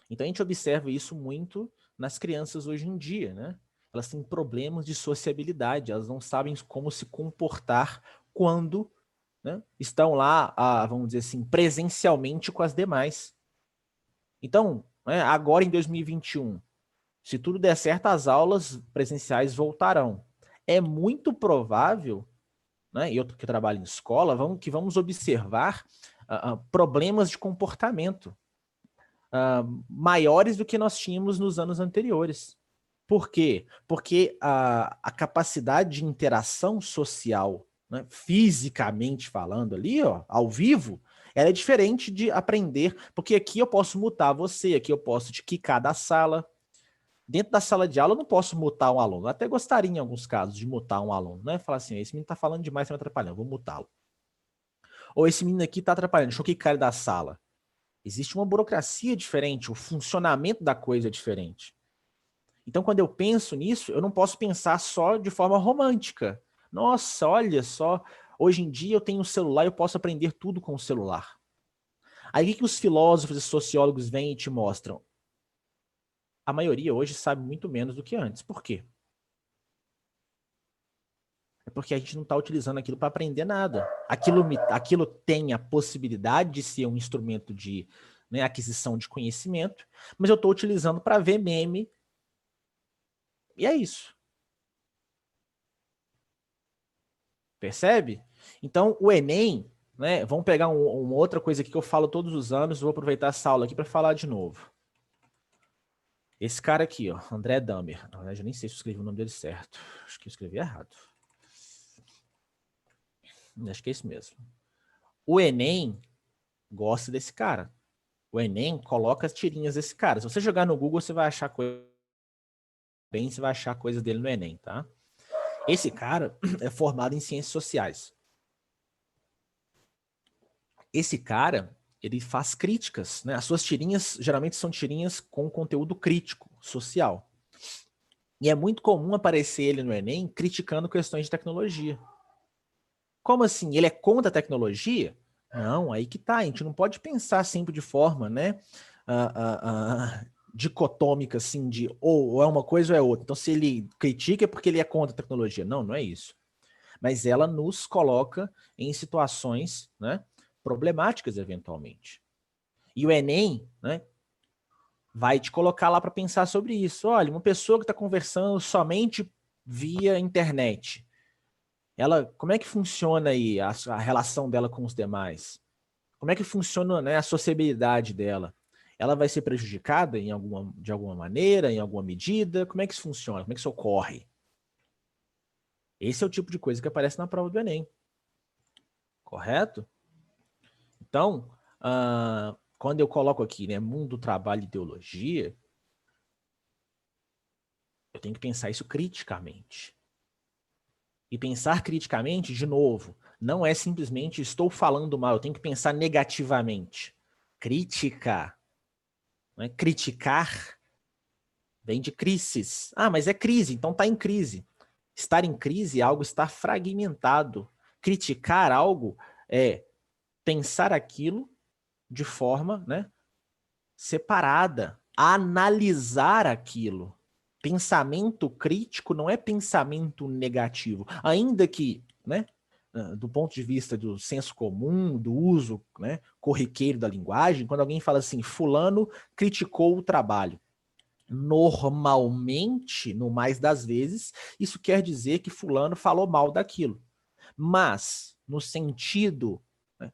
Então a gente observa isso muito nas crianças hoje em dia, né? Elas têm problemas de sociabilidade, elas não sabem como se comportar quando, né, estão lá, vamos dizer assim, presencialmente com as demais. Então, né, agora em 2021, se tudo der certo, as aulas presenciais voltarão. É muito provável, né, eu que trabalho em escola, vamos observar problemas de comportamento maiores do que nós tínhamos nos anos anteriores. Por quê? Porque a capacidade de interação social, né, fisicamente falando ali, ó, ao vivo, ela é diferente de aprender, porque aqui eu posso mutar você, aqui eu posso te quicar da sala. Dentro da sala de aula eu não posso mutar um aluno. Eu até gostaria, em alguns casos, de mutar um aluno, né? Falar assim, esse menino tá falando demais, tá me atrapalhando, vou mutá-lo. Ou esse menino aqui tá atrapalhando, deixa eu quicar ele da sala. Existe uma burocracia diferente, o funcionamento da coisa é diferente. Então, quando eu penso nisso, eu não posso pensar só de forma romântica. Nossa, olha só, hoje em dia eu tenho um celular e eu posso aprender tudo com o celular. Aí o que os filósofos e sociólogos vêm e te mostram? A maioria hoje sabe muito menos do que antes. Por quê? É porque a gente não está utilizando aquilo para aprender nada. Aquilo tem a possibilidade de ser um instrumento de, né, aquisição de conhecimento, mas eu estou utilizando para ver meme, e é isso. Percebe? Então, o Enem, né? Vamos pegar uma outra coisa aqui que eu falo todos os anos, vou aproveitar essa aula aqui para falar de novo. Esse cara aqui, ó, André Damer. Na verdade, eu nem sei se eu escrevi o nome dele certo. Acho que eu escrevi errado. Acho que é isso mesmo. O Enem gosta desse cara. O Enem coloca as tirinhas desse cara. Se você jogar no Google, você vai achar coisa bem, você vai achar coisa dele no Enem, tá? Esse cara é formado em ciências sociais. Esse cara, ele faz críticas, né? As suas tirinhas geralmente são tirinhas com conteúdo crítico, social. E é muito comum aparecer ele no Enem criticando questões de tecnologia. Como assim? Ele é contra a tecnologia? Não, aí que tá. A gente não pode pensar sempre de forma, né, dicotômica, assim, de ou é uma coisa ou é outra. Então, se ele critica é porque ele é contra a tecnologia. Não, não é isso. Mas ela nos coloca em situações, né, problemáticas eventualmente. E o Enem, né, vai te colocar lá para pensar sobre isso. Olha, uma pessoa que está conversando somente via internet, ela, como é que funciona aí a relação dela com os demais? Como é que funciona, né, a sociabilidade dela? Ela vai ser prejudicada de alguma maneira, em alguma medida? Como é que isso funciona? Como é que isso ocorre? Esse é o tipo de coisa que aparece na prova do Enem. Correto? Então, quando eu coloco aqui, né, mundo, trabalho e ideologia, eu tenho que pensar isso criticamente. E pensar criticamente, de novo, não é simplesmente estou falando mal, eu tenho que pensar negativamente. Crítica, né? Criticar vem de crises. Ah, mas é crise, então está em crise. Estar em crise é algo estar fragmentado. Criticar algo é pensar aquilo de forma, né, separada, analisar aquilo. Pensamento crítico não é pensamento negativo, ainda que, né, do ponto de vista do senso comum, do uso, né, corriqueiro da linguagem, quando alguém fala assim, fulano criticou o trabalho, normalmente, no mais das vezes, isso quer dizer que fulano falou mal daquilo. Mas, no sentido, né,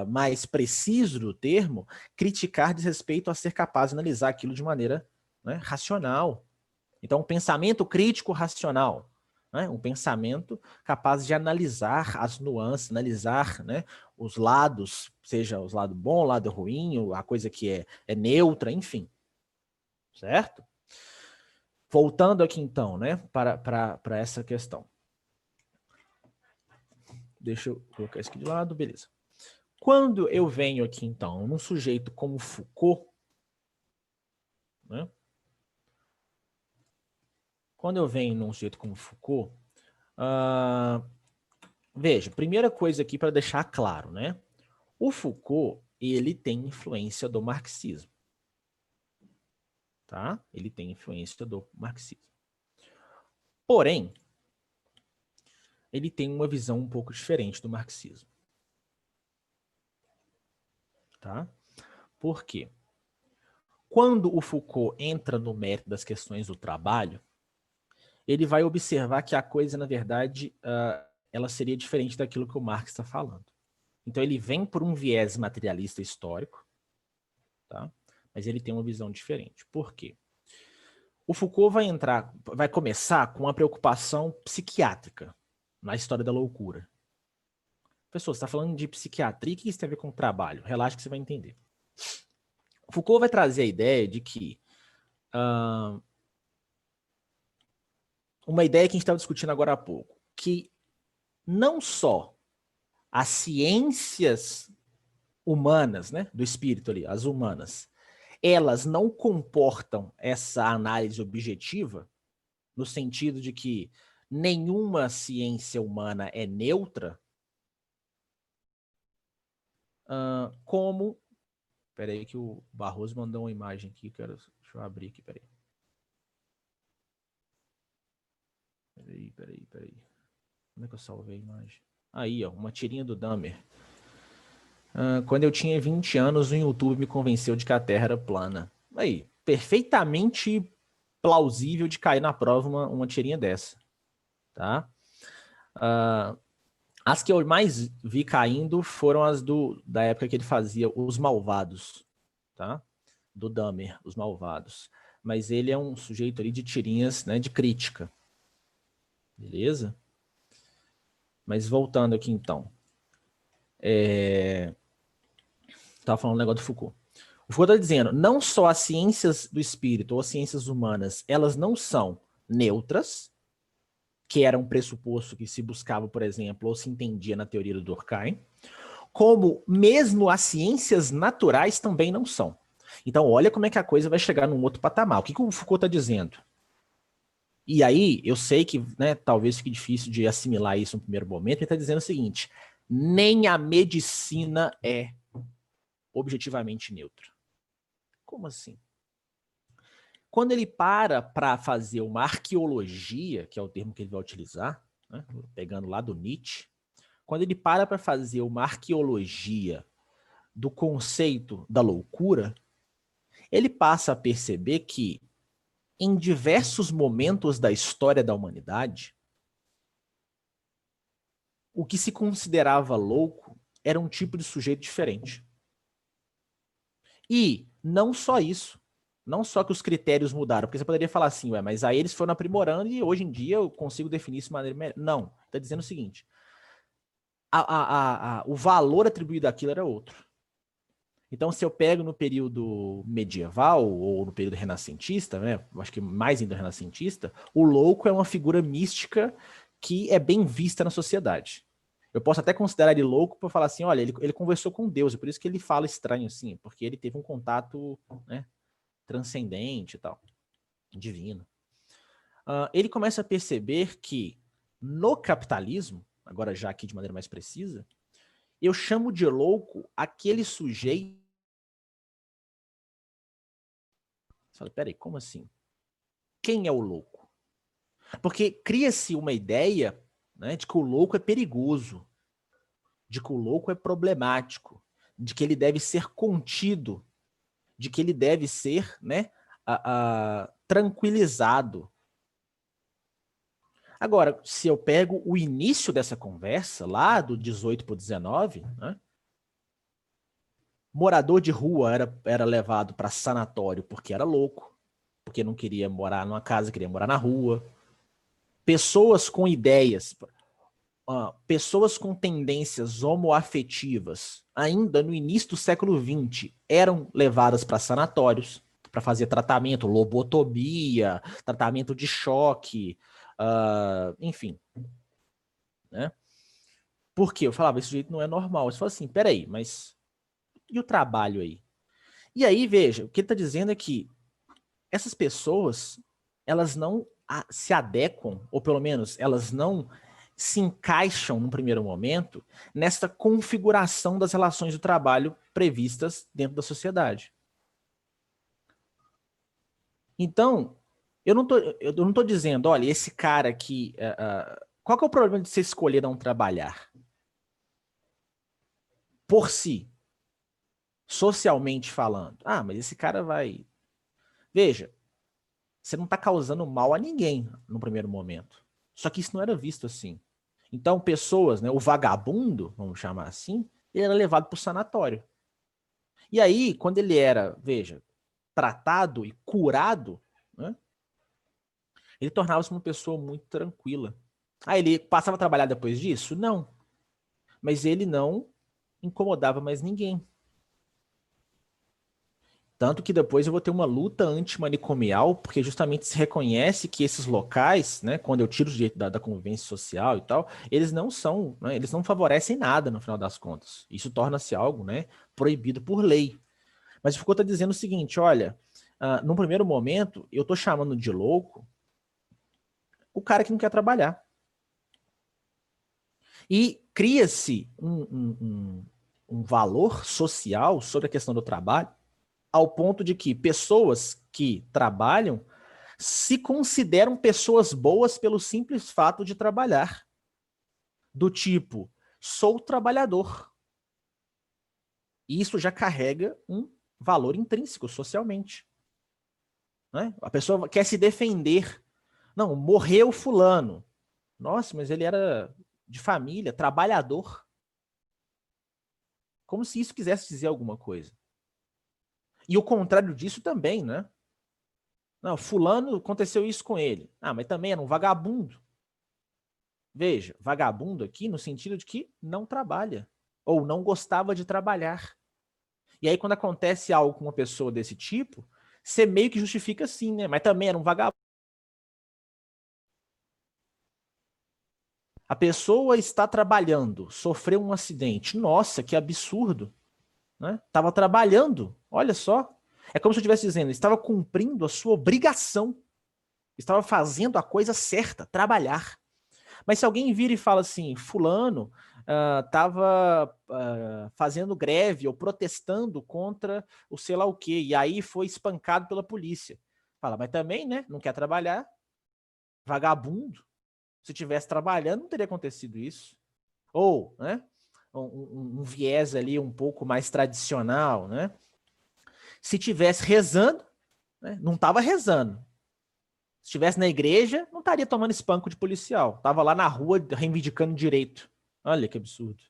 mais preciso do termo, criticar diz respeito a ser capaz de analisar aquilo de maneira, né, racional. Então, um pensamento crítico racional, né, um pensamento capaz de analisar as nuances, analisar, né, os lados, seja os lado bom, o lado ruim, a coisa que é neutra, enfim. Certo? Voltando aqui então, né, para essa questão. Deixa eu colocar isso aqui de lado, beleza. Quando eu venho aqui então num sujeito como Foucault, né, quando eu venho num sujeito como Foucault, Veja, primeira coisa aqui para deixar claro, né? O Foucault, ele tem influência do marxismo, tá? Ele tem influência do marxismo. Porém, ele tem uma visão um pouco diferente do marxismo, tá? Por quê? Quando o Foucault entra no mérito das questões do trabalho, ele vai observar que a coisa, na verdade, ela seria diferente daquilo que o Marx está falando. Então, ele vem por um viés materialista histórico, tá? Mas ele tem uma visão diferente. Por quê? O Foucault vai começar com uma preocupação psiquiátrica na história da loucura. Pessoal, você está falando de psiquiatria, o que isso tem a ver com o trabalho? Relaxa que você vai entender. O Foucault vai trazer a ideia de que uma ideia que a gente estava discutindo agora há pouco, que não só as ciências humanas, né, do espírito ali, as humanas, elas não comportam essa análise objetiva, no sentido de que nenhuma ciência humana é neutra, como... Peraí que o Barroso mandou uma imagem aqui, deixa eu abrir aqui, peraí. Peraí. Como é que eu salvei a imagem? Aí, ó, uma tirinha do Dahmer. Quando eu tinha 20 anos, o YouTube me convenceu de que a Terra era plana. Aí, perfeitamente plausível de cair na prova uma tirinha dessa, tá? As que eu mais vi caindo foram as da época que ele fazia Os Malvados, tá? Do Dahmer, Os Malvados. Mas ele é um sujeito ali de tirinhas, né, de crítica. Beleza? Mas voltando aqui então. Estava falando um negócio do Foucault. O Foucault está dizendo, não só as ciências do espírito ou as ciências humanas, elas não são neutras, que era um pressuposto que se buscava, por exemplo, ou se entendia na teoria do Durkheim, como mesmo as ciências naturais também não são. Então, olha como é que a coisa vai chegar num outro patamar. O que o Foucault está dizendo? E aí, eu sei que, né, talvez fique difícil de assimilar isso no primeiro momento, ele está dizendo o seguinte, nem a medicina é objetivamente neutra. Como assim? Quando ele para fazer uma arqueologia, que é o termo que ele vai utilizar, né, pegando lá do Nietzsche, quando ele para fazer uma arqueologia do conceito da loucura, ele passa a perceber que, em diversos momentos da história da humanidade, o que se considerava louco era um tipo de sujeito diferente. E não só isso. Não só que os critérios mudaram, porque você poderia falar assim, ué, mas aí eles foram aprimorando e hoje em dia eu consigo definir isso de maneira melhor. Não, está dizendo o seguinte, o valor atribuído àquilo era outro. Então, se eu pego no período medieval ou no período renascentista, né, acho que mais ainda renascentista, o louco é uma figura mística que é bem vista na sociedade. Eu posso até considerar ele louco para falar assim, olha, ele conversou com Deus, é por isso que ele fala estranho assim, porque ele teve um contato, né, transcendente e tal, divino. Ele começa a perceber que no capitalismo, agora já aqui de maneira mais precisa, eu chamo de louco aquele sujeito. Você fala, peraí, como assim? Quem é o louco? Porque cria-se uma ideia, né, de que o louco é perigoso, de que o louco é problemático, de que ele deve ser contido, de que ele deve ser, né, tranquilizado. Agora, se eu pego o início dessa conversa, lá do 18 para o 19, né, morador de rua era levado para sanatório porque era louco, porque não queria morar numa casa, queria morar na rua. Pessoas com ideias, pessoas com tendências homoafetivas, ainda no início do século XX, eram levadas para sanatórios para fazer tratamento, lobotomia, tratamento de choque, enfim. Né? Por quê? Eu falava, esse jeito não é normal. Você fala assim, peraí, mas e o trabalho aí? E aí, veja, o que ele está dizendo é que essas pessoas, elas não se adequam, ou pelo menos elas não se encaixam, num primeiro momento, nessa configuração das relações do trabalho previstas dentro da sociedade. Então, eu não tô dizendo, olha, esse cara aqui... qual que é o problema de você escolher não trabalhar? Por si, socialmente falando. Ah, mas esse cara vai... Veja, você não está causando mal a ninguém no primeiro momento. Só que isso não era visto assim. Então, pessoas, né, o vagabundo, vamos chamar assim, ele era levado para o sanatório. E aí, quando ele era, veja, tratado e curado, né, ele tornava-se uma pessoa muito tranquila. Ah, ele passava a trabalhar depois disso? Não. Mas ele não incomodava mais ninguém. Tanto que depois eu vou ter uma luta antimanicomial, porque justamente se reconhece que esses locais, né, quando eu tiro o direito da convivência social e tal, eles não são, né, eles não favorecem nada no final das contas. Isso torna-se algo, né, proibido por lei. Mas o Foucault está dizendo o seguinte, olha, num primeiro momento, eu estou chamando de louco o cara que não quer trabalhar. E cria-se um valor social sobre a questão do trabalho, ao ponto de que pessoas que trabalham se consideram pessoas boas pelo simples fato de trabalhar. Do tipo, sou trabalhador. E isso já carrega um valor intrínseco socialmente. Né? A pessoa quer se defender. Não, morreu fulano. Nossa, mas ele era de família, trabalhador. Como se isso quisesse dizer alguma coisa. E o contrário disso também, né? Não, fulano, aconteceu isso com ele. Ah, mas também era um vagabundo. Veja, vagabundo aqui no sentido de que não trabalha. Ou não gostava de trabalhar. E aí quando acontece algo com uma pessoa desse tipo, você meio que justifica assim, né? Mas também era um vagabundo. A pessoa está trabalhando, sofreu um acidente. Nossa, que absurdo. Né? Estava trabalhando, olha só. É como se eu estivesse dizendo, estava cumprindo a sua obrigação. Estava fazendo a coisa certa, trabalhar. Mas se alguém vira e fala assim, fulano estava fazendo greve ou protestando contra o sei lá o quê, e aí foi espancado pela polícia. Fala, mas também, né? Não quer trabalhar. Vagabundo. Se tivesse trabalhando, não teria acontecido isso. Ou, né? Um viés ali um pouco mais tradicional, né? Se tivesse rezando, né, não estava rezando. Se estivesse na igreja, não estaria tomando espanco de policial. Estava lá na rua reivindicando direito. Olha que absurdo.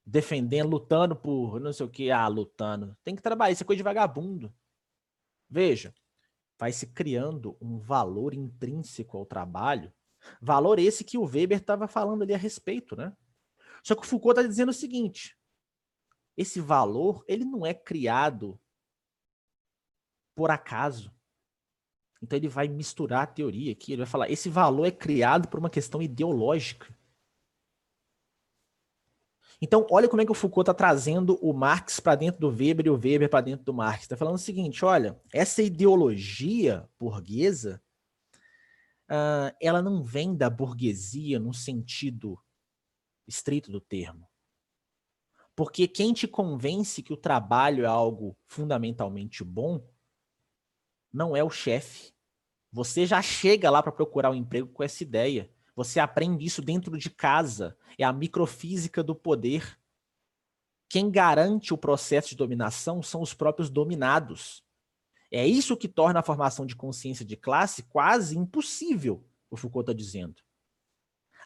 Defendendo, lutando por não sei o que. Ah, lutando. Tem que trabalhar, isso é coisa de vagabundo. Veja, vai se criando um valor intrínseco ao trabalho. Valor esse que o Weber estava falando ali a respeito, né? Só que o Foucault está dizendo o seguinte, esse valor, ele não é criado por acaso. Então ele vai misturar a teoria aqui, ele vai falar, esse valor é criado por uma questão ideológica. Então olha como é que o Foucault está trazendo o Marx para dentro do Weber e o Weber para dentro do Marx. Está falando o seguinte, olha, essa ideologia burguesa, ela não vem da burguesia no sentido estrito do termo. Porque quem te convence que o trabalho é algo fundamentalmente bom não é o chefe. Você já chega lá para procurar um emprego com essa ideia. Você aprende isso dentro de casa. É a microfísica do poder. Quem garante o processo de dominação são os próprios dominados. É isso que torna a formação de consciência de classe quase impossível, o Foucault está dizendo.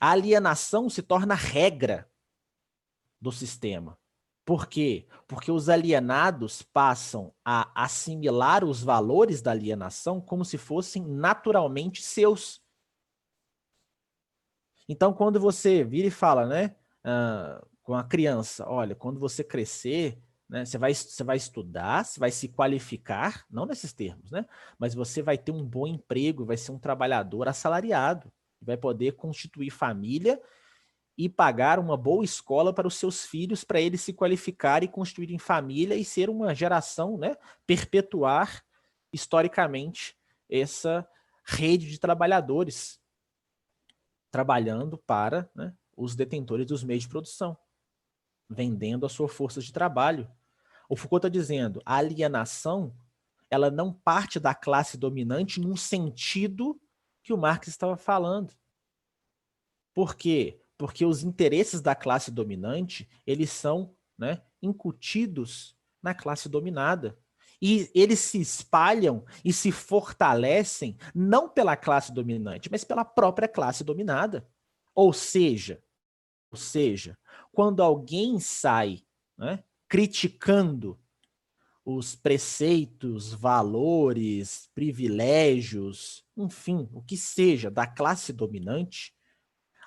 A alienação se torna regra do sistema. Por quê? Porque os alienados passam a assimilar os valores da alienação como se fossem naturalmente seus. Então, quando você vira e fala, né, com a criança, olha, quando você crescer, né, você vai estudar, você vai se qualificar, não nesses termos, né, mas você vai ter um bom emprego, vai ser um trabalhador assalariado, vai poder constituir família e pagar uma boa escola para os seus filhos, para eles se qualificarem e constituírem família e ser uma geração, né, perpetuar historicamente essa rede de trabalhadores. trabalhando para, né, os detentores dos meios de produção, vendendo a sua força de trabalho. O Foucault está dizendo, a alienação, ela não parte da classe dominante num sentido que o Marx estava falando. Por quê? Porque os interesses da classe dominante, eles são, né, incutidos na classe dominada. E eles se espalham e se fortalecem não pela classe dominante, mas pela própria classe dominada. Ou seja, quando alguém sai, né, criticando os preceitos, valores, privilégios, enfim, o que seja da classe dominante,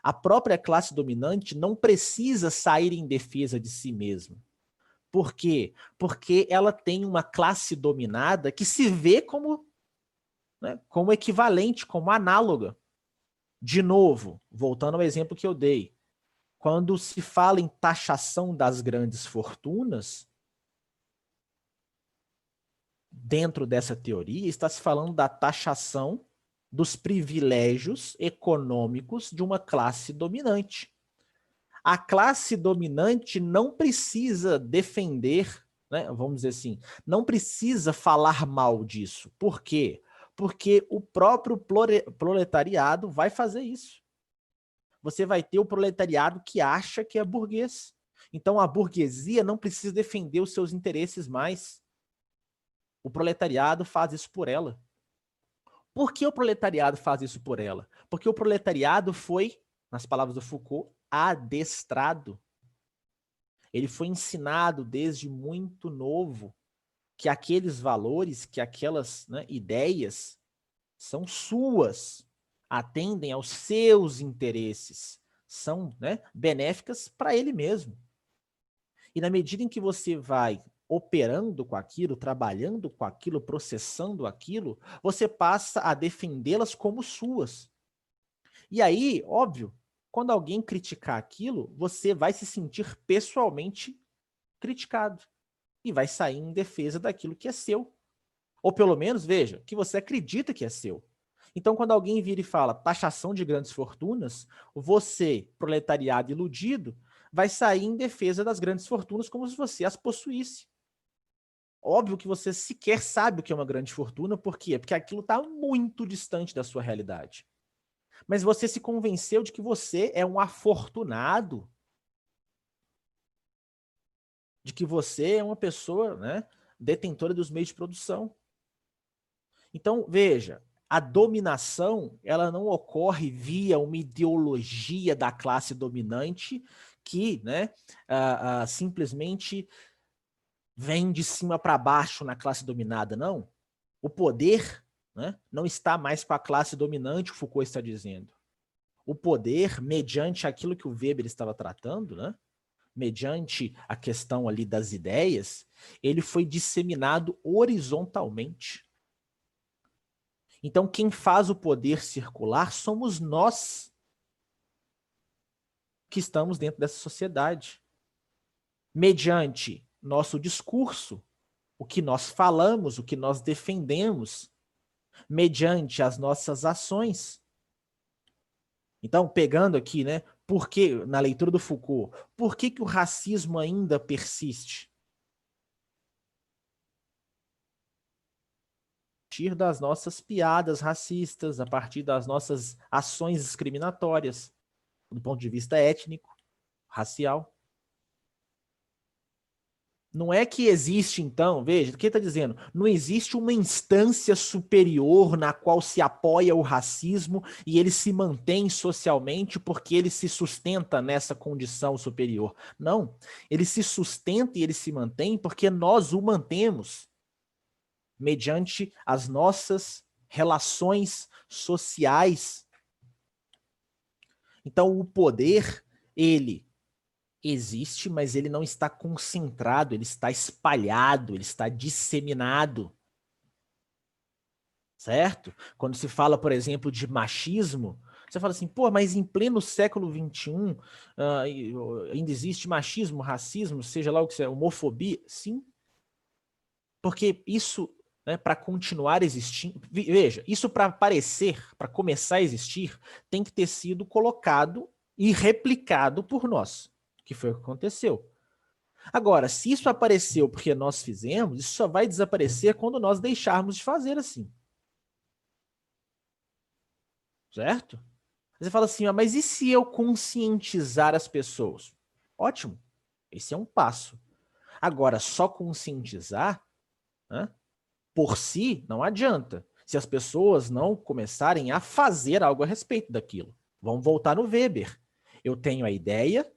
a própria classe dominante não precisa sair em defesa de si mesma. Por quê? Porque ela tem uma classe dominada que se vê como, né, como equivalente, como análoga. De novo, voltando ao exemplo que eu dei, quando se fala em taxação das grandes fortunas, dentro dessa teoria, está se falando da taxação dos privilégios econômicos de uma classe dominante. A classe dominante não precisa defender, né, vamos dizer assim, não precisa falar mal disso. Por quê? Porque o próprio proletariado vai fazer isso. Você vai ter o proletariado que acha que é burguês. Então a burguesia não precisa defender os seus interesses mais. O proletariado faz isso por ela. Por que o proletariado faz isso por ela? Porque o proletariado foi, nas palavras do Foucault, adestrado. Ele foi ensinado desde muito novo que aqueles valores, que aquelas, né, ideias são suas, atendem aos seus interesses, são, né, benéficas para ele mesmo. E na medida em que você vai operando com aquilo, trabalhando com aquilo, processando aquilo, você passa a defendê-las como suas. E aí, óbvio, quando alguém criticar aquilo, você vai se sentir pessoalmente criticado e vai sair em defesa daquilo que é seu. Ou pelo menos, veja, que você acredita que é seu. Então, quando alguém vira e fala taxação de grandes fortunas, você, proletariado iludido, vai sair em defesa das grandes fortunas como se você as possuísse. Óbvio que você sequer sabe o que é uma grande fortuna, por quê? Porque aquilo está muito distante da sua realidade. Mas você se convenceu de que você é um afortunado, de que você é uma pessoa, né, detentora dos meios de produção. Então, veja, a dominação, ela não ocorre via uma ideologia da classe dominante que, né, simplesmente vem de cima para baixo na classe dominada, não. O poder, né, não está mais com a classe dominante, o Foucault está dizendo. O poder, mediante aquilo que o Weber estava tratando, né, mediante a questão ali das ideias, ele foi disseminado horizontalmente. Então, quem faz o poder circular somos nós que estamos dentro dessa sociedade. Mediante nosso discurso, o que nós falamos, o que nós defendemos, mediante as nossas ações. Então, pegando aqui, né, por que, na leitura do Foucault, por que o racismo ainda persiste? A partir das nossas piadas racistas, a partir das nossas ações discriminatórias, do ponto de vista étnico, racial. Não é que existe, então, veja, o que ele está dizendo? Não existe uma instância superior na qual se apoia o racismo e ele se mantém socialmente porque ele se sustenta nessa condição superior. Não, ele se sustenta e ele se mantém porque nós o mantemos mediante as nossas relações sociais. Então, o poder, ele existe, mas ele não está concentrado, ele está espalhado, ele está disseminado. Certo? Quando se fala, por exemplo, de machismo, você fala assim, pô, mas em pleno século XXI ainda existe machismo, racismo, seja lá o que seja, homofobia? Sim. Porque isso né, para continuar existindo. Veja, isso para aparecer, para começar a existir, tem que ter sido colocado e replicado por nós, que foi o que aconteceu. Agora, se isso apareceu porque nós fizemos, isso só vai desaparecer quando nós deixarmos de fazer assim. Certo? Você fala assim, mas e se eu conscientizar as pessoas? Ótimo, esse é um passo. Agora, só conscientizar, né, por si não adianta, se as pessoas não começarem a fazer algo a respeito daquilo. Vamos voltar no Weber. Eu tenho a ideia,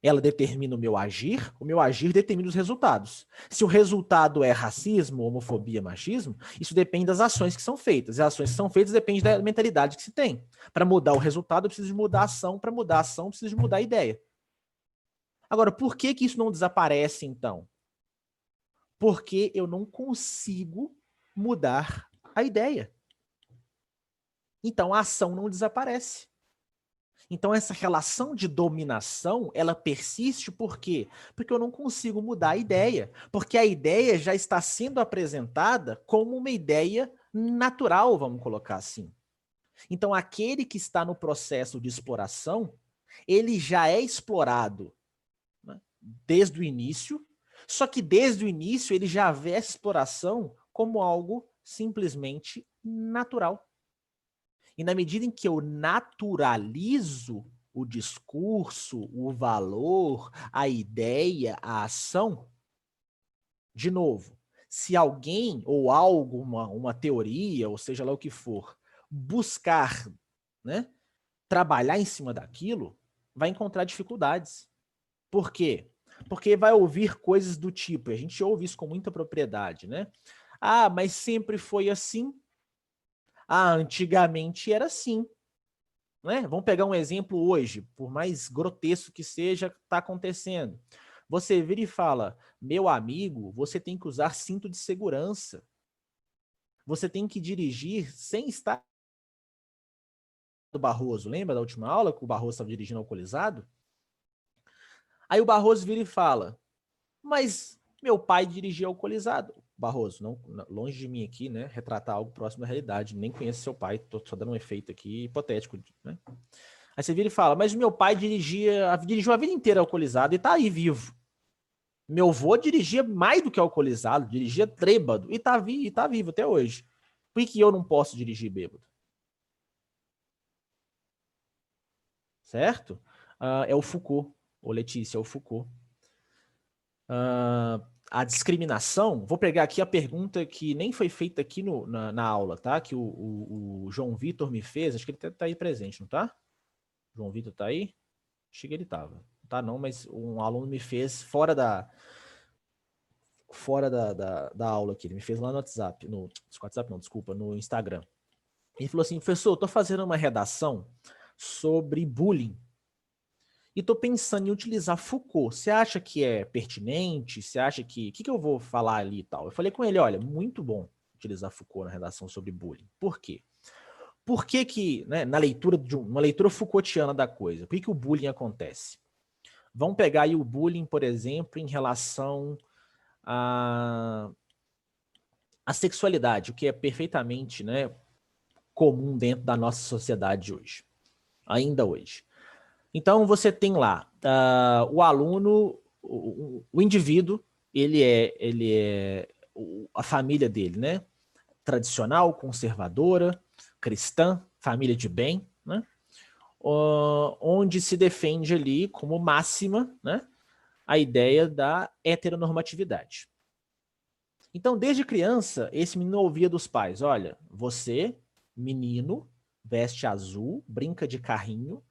ela determina o meu agir determina os resultados. Se o resultado é racismo, homofobia, machismo, isso depende das ações que são feitas. As ações que são feitas dependem da mentalidade que se tem. Para mudar o resultado, eu preciso de mudar a ação. Para mudar a ação, eu preciso de mudar a ideia. Agora, por que isso não desaparece, então? Porque eu não consigo mudar a ideia. Então, a ação não desaparece. Então, essa relação de dominação, ela persiste por quê? Porque eu não consigo mudar a ideia. Porque a ideia já está sendo apresentada como uma ideia natural, vamos colocar assim. Então, aquele que está no processo de exploração, ele já é explorado, né, desde o início, só que desde o início ele já vê essa exploração como algo simplesmente natural. E na medida em que eu naturalizo o discurso, o valor, a ideia, a ação, de novo, se alguém ou algo, uma teoria, ou seja lá o que for, buscar, né, trabalhar em cima daquilo, vai encontrar dificuldades. Por quê? Porque vai ouvir coisas do tipo, a gente ouve isso com muita propriedade, né? Ah, mas sempre foi assim. Ah, antigamente era assim. Né? Vamos pegar um exemplo hoje, por mais grotesco que seja, está acontecendo. Você vira e fala, meu amigo, você tem que usar cinto de segurança. Você tem que dirigir sem estar do Barroso. Lembra da última aula que o Barroso estava dirigindo alcoolizado? Aí o Barroso vira e fala, mas meu pai dirigia alcoolizado. Barroso, não, longe de mim aqui, né, retratar algo próximo da realidade. Nem conheço seu pai, tô só dando um efeito aqui hipotético, né? Aí você vira e fala, mas meu pai dirigiu a vida inteira alcoolizado e tá aí vivo. Meu avô dirigia mais do que alcoolizado, dirigia trêbado e tá vivo até hoje. Por que eu não posso dirigir bêbado? Certo? É o Foucault, ou Letícia, é o Foucault. A discriminação, vou pegar aqui a pergunta que nem foi feita aqui na aula, tá? Que o João Vitor me fez, acho que ele tá aí presente, não tá? João Vitor tá aí? Achei que ele tava. Não tá não, mas um aluno me fez fora da aula aqui, ele me fez lá no WhatsApp, no WhatsApp não, desculpa, no Instagram. Ele falou assim, professor, eu tô fazendo uma redação sobre bullying e tô pensando em utilizar Foucault. Você acha que é pertinente? Você acha que... O que eu vou falar ali e tal? Eu falei com ele, olha, muito bom utilizar Foucault na redação sobre bullying. Por quê? Por que, né, na leitura de uma leitura Foucaultiana da coisa, por que o bullying acontece? Vamos pegar aí o bullying, por exemplo, em relação à sexualidade, o que é perfeitamente, né, comum dentro da nossa sociedade hoje, ainda hoje. Então, você tem lá o aluno, o indivíduo, a família dele, né, tradicional, conservadora, cristã, família de bem, né, onde se defende ali como máxima, né, a ideia da heteronormatividade. Então, desde criança, esse menino ouvia dos pais, olha, você, menino, veste azul, brinca de carrinho,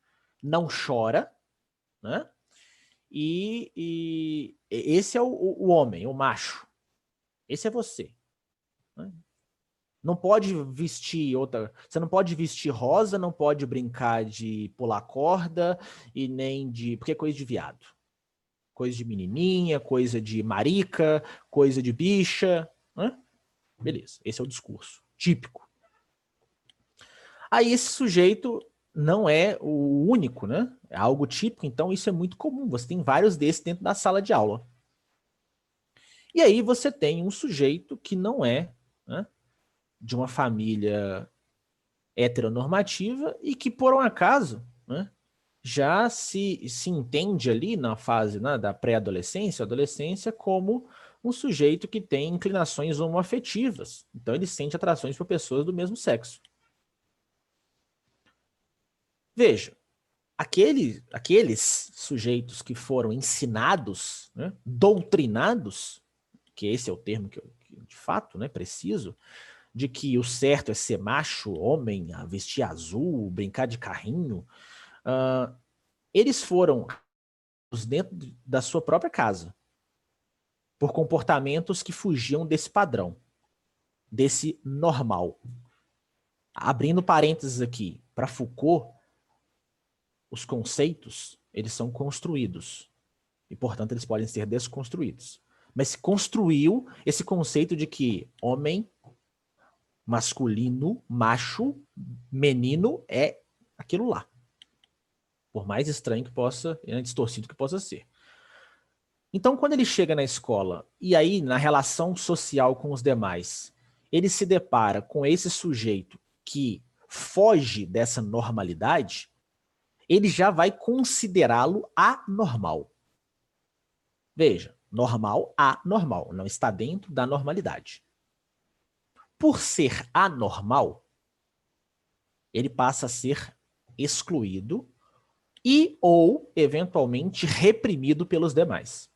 não chora, né? E esse é o homem, o macho. Esse é você. Né? Não pode vestir outra... Você não pode vestir rosa, não pode brincar de pular corda e nem de... Porque é coisa de viado. Coisa de menininha, coisa de marica, coisa de bicha, né? Beleza, esse é o discurso típico. Aí esse sujeito não é o único, né? É algo típico, então isso é muito comum. Você tem vários desses dentro da sala de aula. E aí você tem um sujeito que não é, né, de uma família heteronormativa e que, por um acaso, né, já se entende ali na fase, né, da pré-adolescência, adolescência, como um sujeito que tem inclinações homoafetivas. Então ele sente atrações por pessoas do mesmo sexo. Veja, aqueles sujeitos que foram ensinados, né, doutrinados, que esse é o termo que eu de fato, né, preciso, de que o certo é ser macho, homem, vestir azul, brincar de carrinho, eles foram dentro da sua própria casa por comportamentos que fugiam desse padrão, desse normal. Abrindo parênteses aqui, para Foucault, os conceitos, eles são construídos e, portanto, eles podem ser desconstruídos. Mas se construiu esse conceito de que homem, masculino, macho, menino é aquilo lá. Por mais estranho que possa, distorcido que possa ser. Então, quando ele chega na escola e aí na relação social com os demais, ele se depara com esse sujeito que foge dessa normalidade, ele já vai considerá-lo anormal. Veja, normal, anormal, não está dentro da normalidade. Por ser anormal, ele passa a ser excluído e ou, eventualmente, reprimido pelos demais.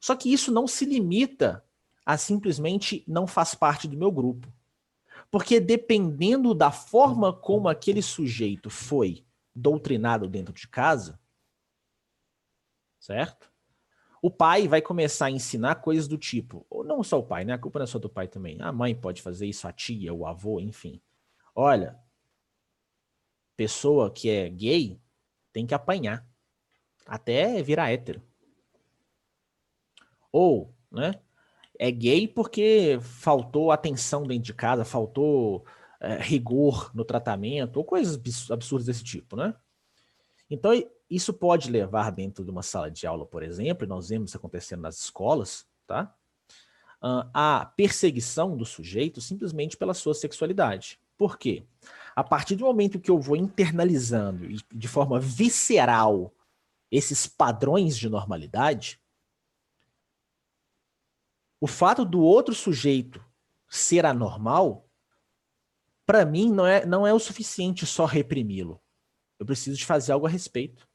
Só que isso não se limita a simplesmente não faz parte do meu grupo. Porque dependendo da forma como aquele sujeito foi doutrinado dentro de casa, certo? O pai vai começar a ensinar coisas do tipo, ou não só o pai, né? A culpa não é só do pai também. A mãe pode fazer isso, a tia, o avô, enfim. Olha, pessoa que é gay tem que apanhar até virar hétero. Ou, né? É gay porque faltou atenção dentro de casa, faltou rigor no tratamento, ou coisas absurdas desse tipo, né? Então, isso pode levar dentro de uma sala de aula, por exemplo, e nós vemos isso acontecendo nas escolas, tá? A perseguição do sujeito simplesmente pela sua sexualidade. Por quê? A partir do momento que eu vou internalizando de forma visceral esses padrões de normalidade, o fato do outro sujeito ser anormal, para mim, não é o suficiente só reprimi-lo. Eu preciso de fazer algo a respeito.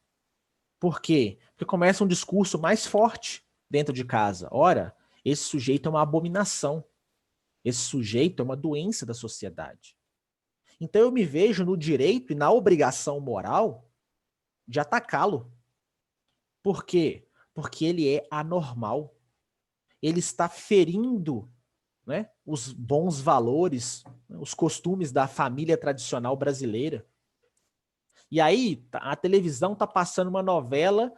Por quê? Porque começa um discurso mais forte dentro de casa. Ora, esse sujeito é uma abominação. Esse sujeito é uma doença da sociedade. Então eu me vejo no direito e na obrigação moral de atacá-lo. Por quê? Porque ele é anormal. Ele está ferindo, né, os bons valores, os costumes da família tradicional brasileira. E aí a televisão está passando uma novela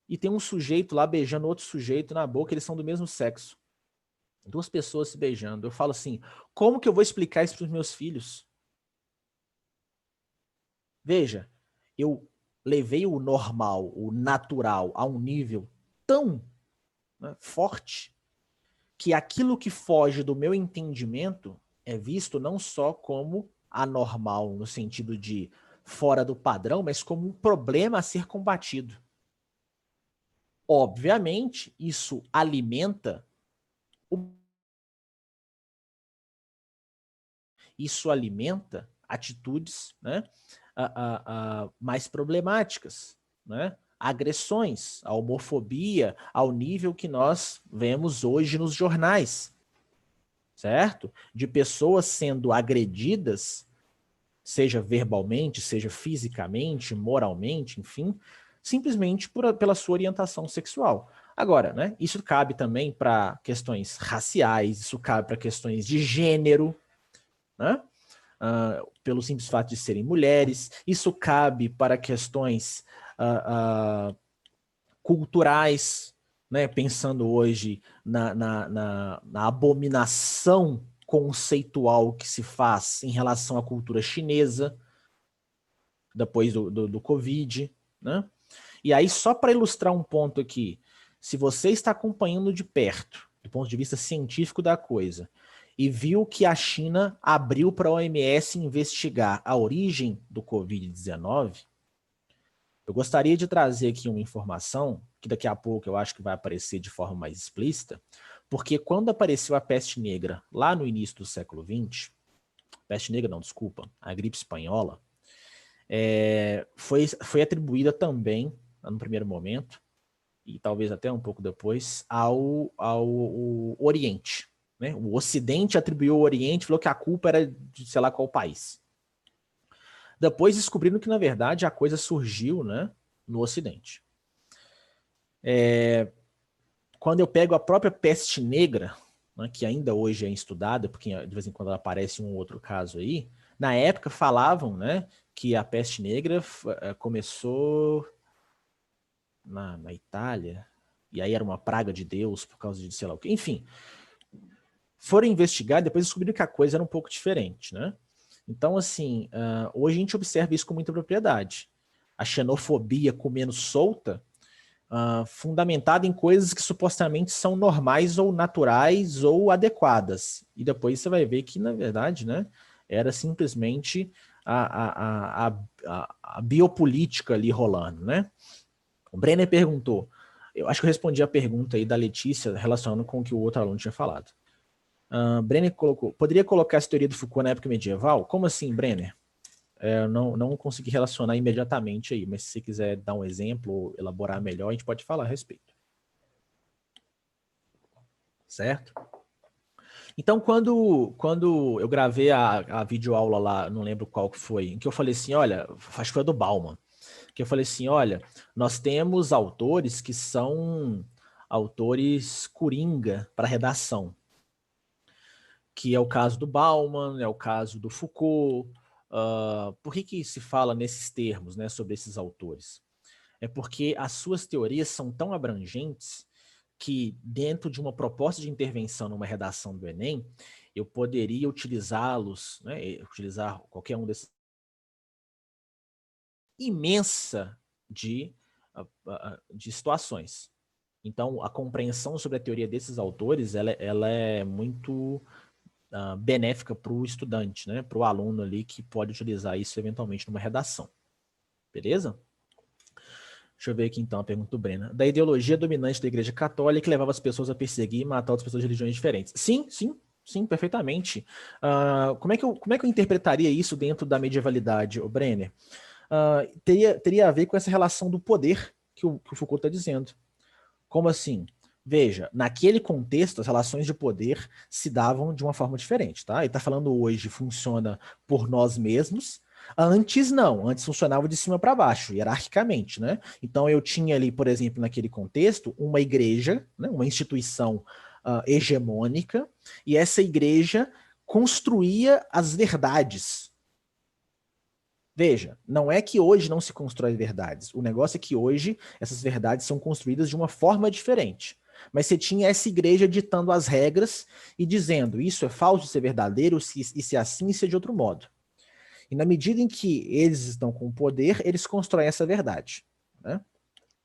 e tem um sujeito lá beijando outro sujeito na boca, eles são do mesmo sexo. Duas pessoas se beijando. Eu falo assim, como que eu vou explicar isso para os meus filhos? Veja, eu levei o normal, o natural, a um nível tão, né, forte que aquilo que foge do meu entendimento é visto não só como anormal, no sentido de fora do padrão, mas como um problema a ser combatido. Obviamente, isso alimenta atitudes, né, mais problemáticas, né? Agressões, a homofobia ao nível que nós vemos hoje nos jornais, certo? De pessoas sendo agredidas, seja verbalmente, seja fisicamente, moralmente, enfim, simplesmente pela sua orientação sexual. Agora, né, isso cabe também para questões raciais, isso cabe para questões de gênero, né? Pelo simples fato de serem mulheres, isso cabe para questões culturais, né? Pensando hoje na abominação conceitual que se faz em relação à cultura chinesa, depois do Covid, né? E aí, só para ilustrar um ponto aqui, se você está acompanhando de perto do ponto de vista científico da coisa, e viu que a China abriu para a OMS investigar a origem do Covid-19, eu gostaria de trazer aqui uma informação, que daqui a pouco eu acho que vai aparecer de forma mais explícita, porque quando apareceu a peste negra, lá no início do século XX, peste negra não, desculpa, a gripe espanhola, foi atribuída também, no primeiro momento, e talvez até um pouco depois, ao Oriente. Né? O Ocidente atribuiu ao Oriente, falou que a culpa era de sei lá qual país. Depois descobriram que, na verdade, a coisa surgiu, né, no Ocidente. Quando eu pego a própria peste negra, né, que ainda hoje é estudada, porque de vez em quando aparece um outro caso aí, na época falavam, né, que a peste negra começou na Itália, e aí era uma praga de Deus por causa de sei lá o quê. Enfim, foram investigar e depois descobriram que a coisa era um pouco diferente, né? Então, assim, hoje a gente observa isso com muita propriedade. A xenofobia comendo solta, fundamentada em coisas que supostamente são normais ou naturais ou adequadas. E depois você vai ver que, na verdade, né, era simplesmente a biopolítica ali rolando, né? O Brenner perguntou, eu acho que eu respondi a pergunta aí da Letícia relacionando com o que o outro aluno tinha falado. Brenner colocou, poderia colocar essa teoria do Foucault na época medieval? Como assim, Brenner? Eu não consegui relacionar imediatamente aí, mas se você quiser dar um exemplo ou elaborar melhor, a gente pode falar a respeito. Certo? Então, quando eu gravei a videoaula lá, não lembro qual que foi, em que eu falei assim, olha, acho que foi a do Bauman, que eu falei assim, olha, nós temos autores que são autores coringa para redação, que é o caso do Bauman, é o caso do Foucault. Por que se fala nesses termos, né, sobre esses autores? É porque as suas teorias são tão abrangentes que dentro de uma proposta de intervenção numa redação do Enem, eu poderia utilizá-los, né, utilizar qualquer um desses imensa de situações. Então, a compreensão sobre a teoria desses autores, ela é muito benéfica para o estudante, né, para o aluno ali que pode utilizar isso eventualmente numa redação. Beleza? Deixa eu ver aqui então a pergunta do Brena. Da ideologia dominante da Igreja Católica que levava as pessoas a perseguir e matar outras pessoas de religiões diferentes. Sim, perfeitamente. Como é que eu interpretaria isso dentro da medievalidade, o Brenner? Teria a ver com essa relação do poder que o Foucault está dizendo. Como assim? Veja, naquele contexto, as relações de poder se davam de uma forma diferente, tá? Ele está falando hoje funciona por nós mesmos. Antes não, antes funcionava de cima para baixo, hierarquicamente, né? Então eu tinha ali, por exemplo, naquele contexto, uma igreja, né? Uma instituição hegemônica, e essa igreja construía as verdades. Veja, não é que hoje não se constrói verdades. O negócio é que hoje essas verdades são construídas de uma forma diferente. Mas você tinha essa igreja ditando as regras e dizendo isso é falso, isso é verdadeiro, isso é assim, isso é de outro modo. E na medida em que eles estão com o poder, eles constroem essa verdade. Né?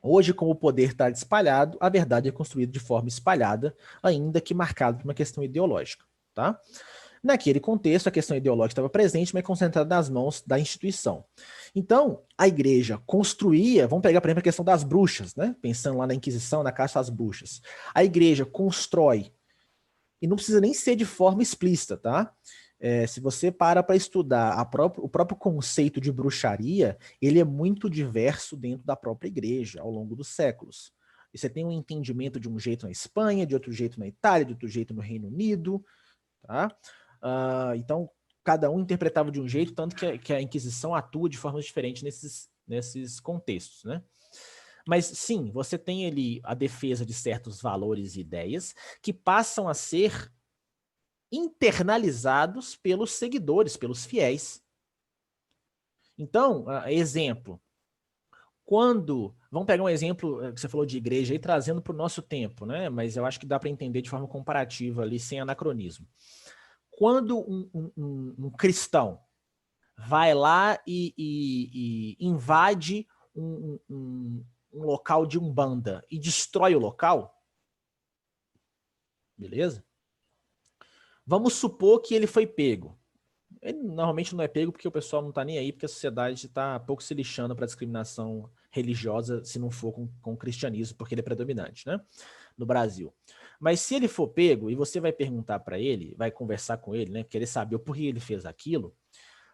Hoje, como o poder está espalhado, a verdade é construída de forma espalhada, ainda que marcada por uma questão ideológica. Tá? Naquele contexto, a questão ideológica estava presente, mas concentrada nas mãos da instituição. Então, a igreja construía, vamos pegar, por exemplo, a questão das bruxas, né? Pensando lá na Inquisição, na caça às bruxas. A igreja constrói, e não precisa nem ser de forma explícita, tá? Se você para estudar o próprio conceito de bruxaria, ele é muito diverso dentro da própria igreja, ao longo dos séculos. E você tem um entendimento de um jeito na Espanha, de outro jeito na Itália, de outro jeito no Reino Unido, tá? Então, cada um interpretava de um jeito, tanto que a Inquisição atua de formas diferentes nesses contextos, né? Mas sim, você tem ali a defesa de certos valores e ideias que passam a ser internalizados pelos seguidores, pelos fiéis. Então, exemplo, vamos pegar um exemplo que você falou de igreja aí, trazendo para o nosso tempo, né? Mas eu acho que dá para entender de forma comparativa ali, sem anacronismo. Quando um cristão vai lá e invade um local de umbanda e destrói o local, Beleza? Vamos supor que ele foi pego. Ele normalmente não é pego porque o pessoal não está nem aí, porque a sociedade está pouco se lixando para discriminação religiosa, se não for com o cristianismo, porque ele é predominante, né? No Brasil. Mas se ele for pego e você vai perguntar para ele, vai conversar com ele, né? Querer saber o porquê ele fez aquilo,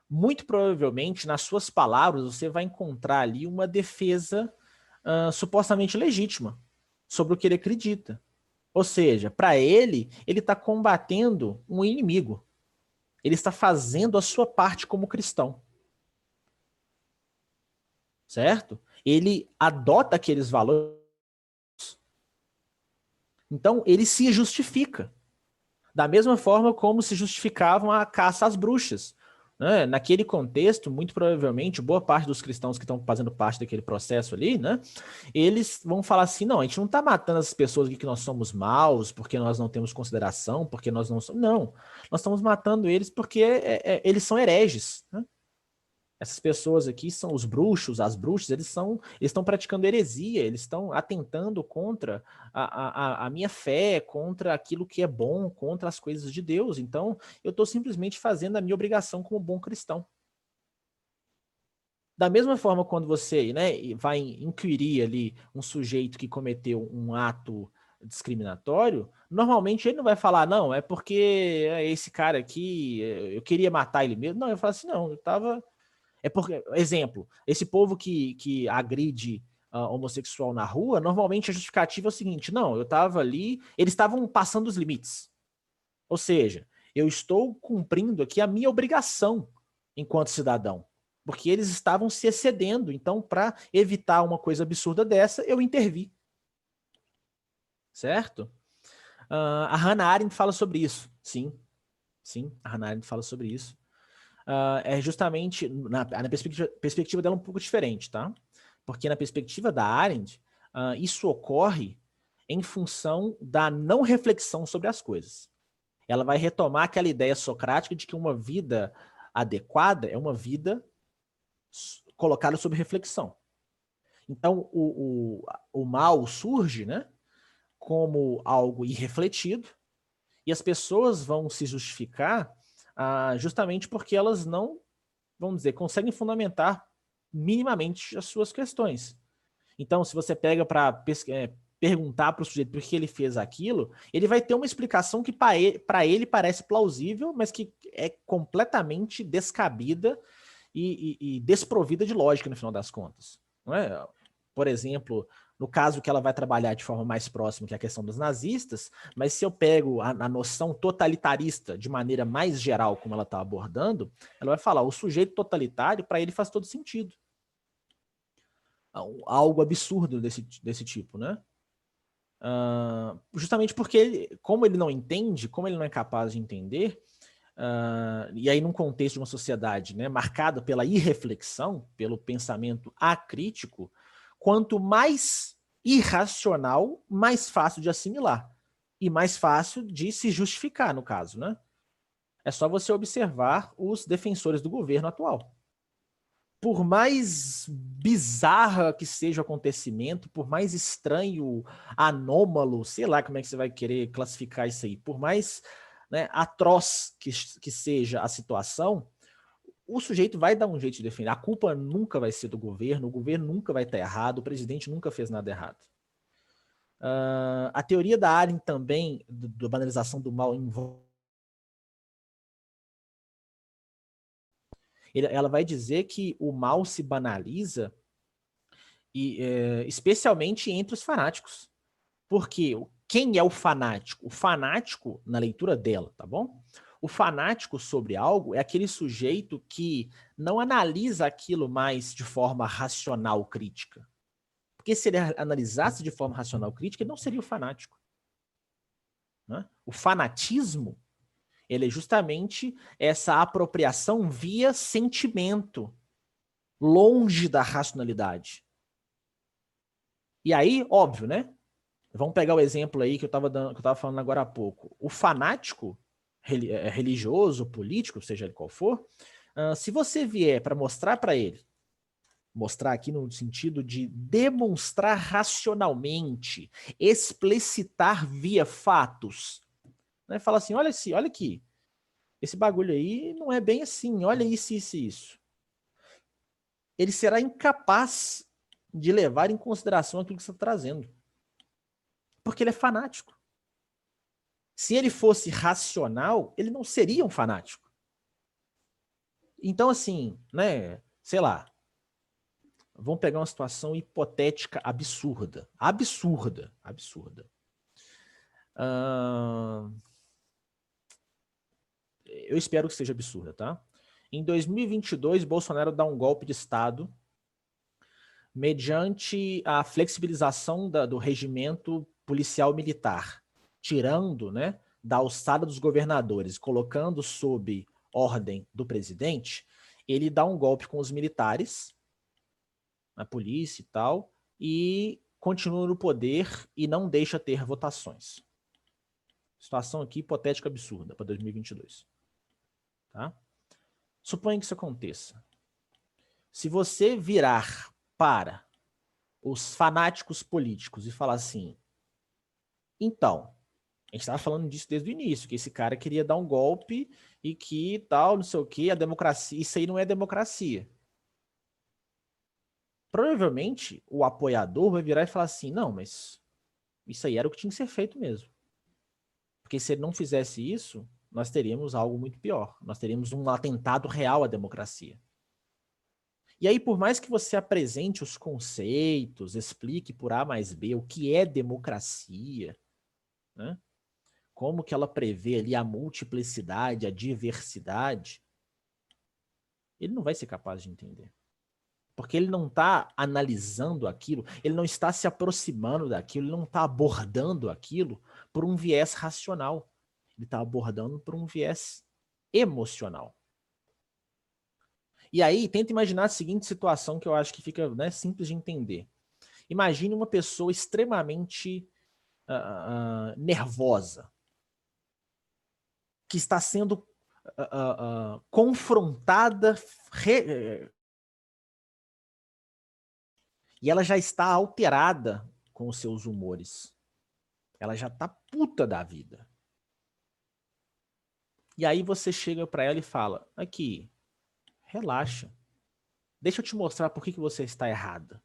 muito provavelmente, nas suas palavras, você vai encontrar ali uma defesa supostamente legítima sobre o que ele acredita. Ou seja, para ele está combatendo um inimigo. Ele está fazendo a sua parte como cristão. Certo? Ele adota aqueles valores. Então, ele se justifica. Da mesma forma como se justificavam a caça às bruxas. Né? Naquele contexto, muito provavelmente, boa parte dos cristãos que estão fazendo parte daquele processo ali, né? Eles vão falar assim, não, a gente não está matando as pessoas aqui que nós somos maus, porque nós não temos consideração, porque nós não somos... Não, nós estamos matando eles porque eles são hereges, né? Essas pessoas aqui são os bruxos, as bruxas, eles estão praticando heresia, eles estão atentando contra a minha fé, contra aquilo que é bom, contra as coisas de Deus. Então, eu estou simplesmente fazendo a minha obrigação como bom cristão. Da mesma forma, quando você, né, vai inquirir ali um sujeito que cometeu um ato discriminatório, normalmente ele não vai falar, não, é porque esse cara aqui, eu queria matar ele mesmo. Não, eu falo assim, não, eu estava... É porque, exemplo, esse povo que agride homossexual na rua, normalmente a justificativa é o seguinte, não, eu estava ali, eles estavam passando os limites. Ou seja, eu estou cumprindo aqui a minha obrigação enquanto cidadão, porque eles estavam se excedendo, então para evitar uma coisa absurda dessa, eu intervi. Certo? A Hannah Arendt fala sobre isso, sim, a Hannah Arendt fala sobre isso. É justamente, na perspectiva dela, um pouco diferente, tá? Porque na perspectiva da Arendt, isso ocorre em função da não reflexão sobre as coisas. Ela vai retomar aquela ideia socrática de que uma vida adequada é uma vida colocada sob reflexão. Então, o mal surge, né, como algo irrefletido, e as pessoas vão se justificar justamente porque elas não, vamos dizer, conseguem fundamentar minimamente as suas questões. Então, se você pega para perguntar para o sujeito por que ele fez aquilo, ele vai ter uma explicação que para ele parece plausível, mas que é completamente descabida e desprovida de lógica no final das contas. Não é? Por exemplo, no caso que ela vai trabalhar de forma mais próxima, que é a questão dos nazistas, mas se eu pego a noção totalitarista de maneira mais geral, como ela está abordando, ela vai falar, o sujeito totalitário, para ele faz todo sentido. Algo absurdo desse tipo, né? Justamente porque, como ele não entende, como ele não é capaz de entender, e aí num contexto de uma sociedade, né, marcada pela irreflexão, pelo pensamento acrítico, quanto mais irracional, mais fácil de assimilar e mais fácil de se justificar, no caso, né? É só você observar os defensores do governo atual. Por mais bizarra que seja o acontecimento, por mais estranho, anômalo, sei lá como é que você vai querer classificar isso aí, por mais, né, atroz que seja a situação, o sujeito vai dar um jeito de defender. A culpa nunca vai ser do governo, o governo nunca vai estar errado, o presidente nunca fez nada errado. A teoria da Arendt também, da banalização do mal, ela vai dizer que o mal se banaliza, especialmente entre os fanáticos. Porque quem é o fanático? O fanático, na leitura dela, tá bom? O fanático sobre algo é aquele sujeito que não analisa aquilo mais de forma racional crítica. Porque se ele analisasse de forma racional crítica, ele não seria o fanático. Né? O fanatismo, ele é justamente essa apropriação via sentimento, longe da racionalidade. E aí, óbvio, né? Vamos pegar o exemplo aí que eu estava falando agora há pouco. O fanático religioso, político, seja ele qual for, se você vier para mostrar para ele, mostrar aqui no sentido de demonstrar racionalmente, explicitar via fatos né, fala assim, olha aqui, esse bagulho aí não é bem assim, olha isso, isso e isso. Ele será incapaz de levar em consideração aquilo que você está trazendo. Porque ele é fanático. Se ele fosse racional, ele não seria um fanático. Então, assim, né, sei lá, vamos pegar uma situação hipotética absurda. Absurda. Eu espero que seja absurda, tá? Em 2022, Bolsonaro dá um golpe de Estado mediante a flexibilização do regimento policial militar, tirando, né, da alçada dos governadores, colocando sob ordem do presidente, ele dá um golpe com os militares, a polícia e tal, e continua no poder e não deixa ter votações. Situação aqui hipotética absurda para 2022. Tá? Suponha que isso aconteça. Se você virar para os fanáticos políticos e falar assim, então, a gente estava falando disso desde o início, que esse cara queria dar um golpe e que tal, não sei o que, a democracia, isso aí não é democracia. Provavelmente o apoiador vai virar e falar assim, não, mas isso aí era o que tinha que ser feito mesmo. Porque se ele não fizesse isso, nós teríamos algo muito pior. Nós teríamos um atentado real à democracia. E aí, por mais que você apresente os conceitos, explique por A mais B o que é democracia, né? Como que ela prevê ali a multiplicidade, a diversidade, ele não vai ser capaz de entender. Porque ele não está analisando aquilo, ele não está se aproximando daquilo, ele não está abordando aquilo por um viés racional. Ele está abordando por um viés emocional. E aí, tenta imaginar a seguinte situação que eu acho que fica, né, simples de entender. Imagine uma pessoa extremamente nervosa, que está sendo confrontada e ela já está alterada com os seus humores. Ela já está puta da vida. E aí você chega para ela e fala, aqui, relaxa. Deixa eu te mostrar por que você está errada.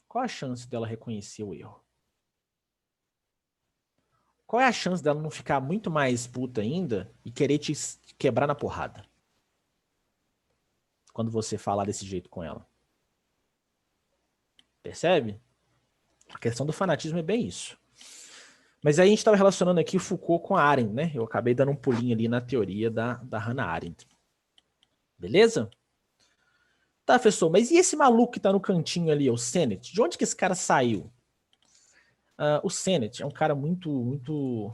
Qual a chance dela reconhecer o erro? Qual é a chance dela não ficar muito mais puta ainda e querer te quebrar na porrada? Quando você falar desse jeito com ela. Percebe? A questão do fanatismo é bem isso. Mas aí a gente estava relacionando aqui o Foucault com a Arendt, né? Eu acabei dando um pulinho ali na teoria da Hannah Arendt. Beleza? Tá, professor, mas e esse maluco que tá no cantinho ali, o Sennett? De onde que esse cara saiu? O Sennett é um cara muito...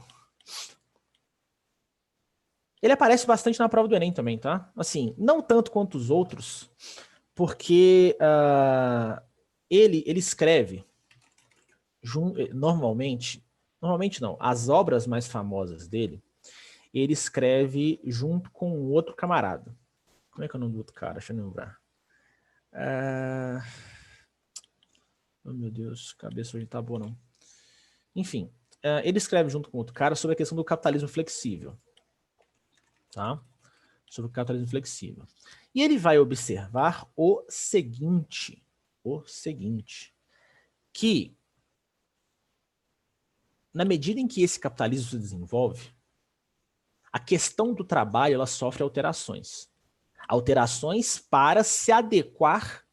Ele aparece bastante na prova do Enem também, tá? Assim, não tanto quanto os outros, porque ele escreve normalmente não, as obras mais famosas dele, ele escreve junto com um outro camarada. Como é que é o nome do outro cara? Deixa eu lembrar. Oh, meu Deus, cabeça hoje tá boa, não. Enfim, ele escreve junto com outro cara sobre a questão do capitalismo flexível. Tá? Sobre o capitalismo flexível. E ele vai observar o seguinte, que na medida em que esse capitalismo se desenvolve, a questão do trabalho ela sofre alterações. Alterações para se adequar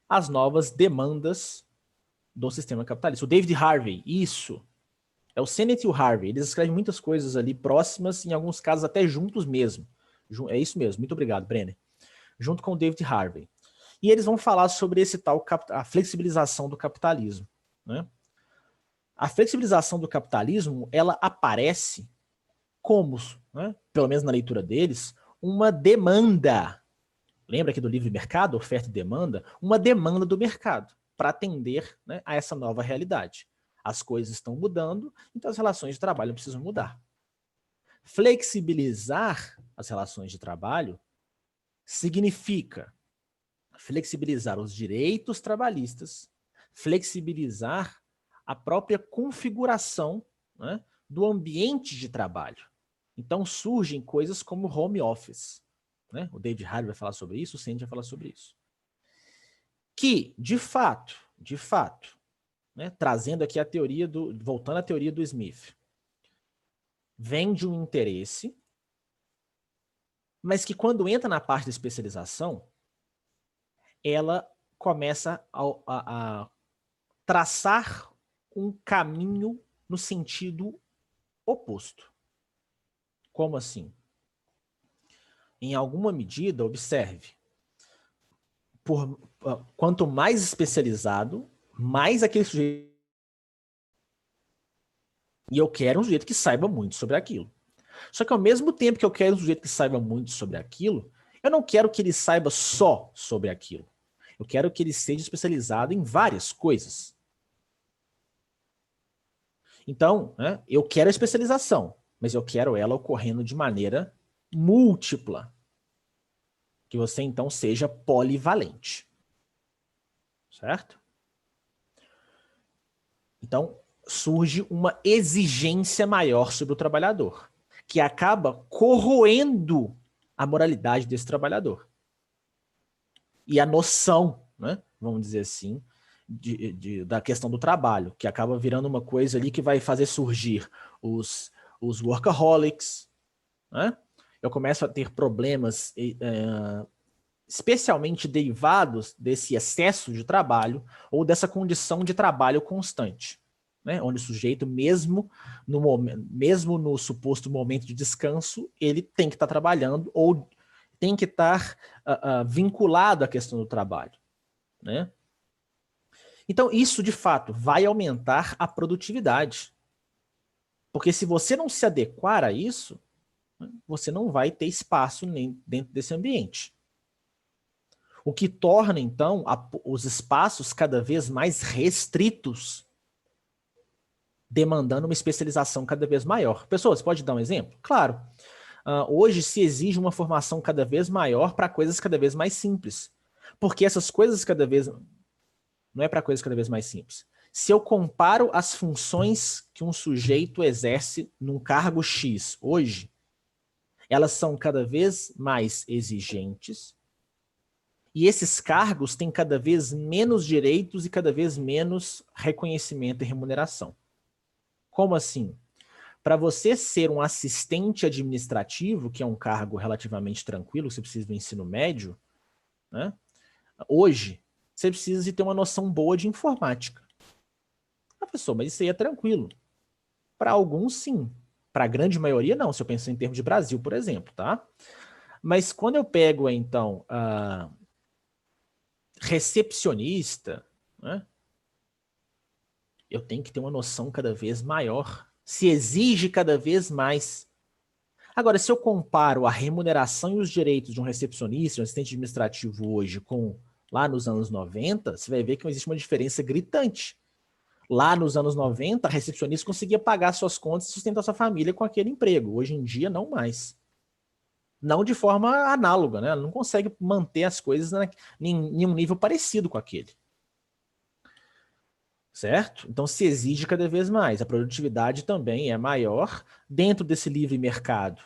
às novas demandas do sistema capitalista. O David Harvey, isso. É o Sennett e o Harvey. Eles escrevem muitas coisas ali próximas, em alguns casos até juntos mesmo. É isso mesmo. Muito obrigado, Brenner. Junto com o David Harvey. E eles vão falar sobre esse tal, a flexibilização do capitalismo. Né? A flexibilização do capitalismo, ela aparece como, né, pelo menos na leitura deles, uma demanda. Lembra aqui do livre mercado, oferta e demanda? Uma demanda do mercado para atender, né, a essa nova realidade. As coisas estão mudando, então as relações de trabalho precisam mudar. Flexibilizar as relações de trabalho significa flexibilizar os direitos trabalhistas, flexibilizar a própria configuração, né, do ambiente de trabalho. Então surgem coisas como home office, né? O David Harvey vai falar sobre isso, o Sandy vai falar sobre isso. Que, de fato, né, trazendo aqui a teoria voltando à teoria do Smith, vem de um interesse, mas que quando entra na parte da especialização, ela começa a traçar um caminho no sentido oposto. Como assim? Em alguma medida, observe, quanto mais especializado, mais aquele sujeito. E eu quero um sujeito que saiba muito sobre aquilo. Só que ao mesmo tempo que eu quero um sujeito que saiba muito sobre aquilo, eu não quero que ele saiba só sobre aquilo. Eu quero que ele seja especializado em várias coisas. Então, né, eu quero a especialização, mas eu quero ela ocorrendo de maneira múltipla. Que você, então, seja polivalente. Certo? Então, surge uma exigência maior sobre o trabalhador, que acaba corroendo a moralidade desse trabalhador. E a noção, né, vamos dizer assim, da questão do trabalho, que acaba virando uma coisa ali que vai fazer surgir os workaholics, né? Eu começo a ter problemas especialmente derivados desse excesso de trabalho ou dessa condição de trabalho constante, né? Onde o sujeito, mesmo no suposto momento de descanso, ele tem que estar trabalhando ou tem que estar vinculado à questão do trabalho, né? Então, isso, de fato, vai aumentar a produtividade. Porque se você não se adequar a isso, você não vai ter espaço nem dentro desse ambiente. O que torna, então, os espaços cada vez mais restritos, demandando uma especialização cada vez maior. Pessoas, pode dar um exemplo? Claro. Hoje se exige uma formação cada vez maior para coisas cada vez mais simples. Porque essas coisas cada vez... Não é para coisas cada vez mais simples. Se eu comparo as funções que um sujeito exerce num cargo X hoje, elas são cada vez mais exigentes e esses cargos têm cada vez menos direitos e cada vez menos reconhecimento e remuneração. Como assim? Para você ser um assistente administrativo, que é um cargo relativamente tranquilo, você precisa do ensino médio, né? Hoje, você precisa de ter uma noção boa de informática. Professor, mas isso aí é tranquilo. Para alguns, sim. Para a grande maioria, não. Se eu pensar em termos de Brasil, por exemplo, tá? Mas quando eu pego, então, recepcionista, né? Eu tenho que ter uma noção cada vez maior. Se exige cada vez mais. Agora, se eu comparo a remuneração e os direitos de um recepcionista, um assistente administrativo hoje, com lá nos anos 90, você vai ver que existe uma diferença gritante. Lá nos anos 90, a recepcionista conseguia pagar suas contas e sustentar sua família com aquele emprego. Hoje em dia, não mais. Não de forma análoga, né? Ela não consegue manter as coisas em um nível parecido com aquele. Certo? Então se exige cada vez mais. A produtividade também é maior. Dentro desse livre mercado,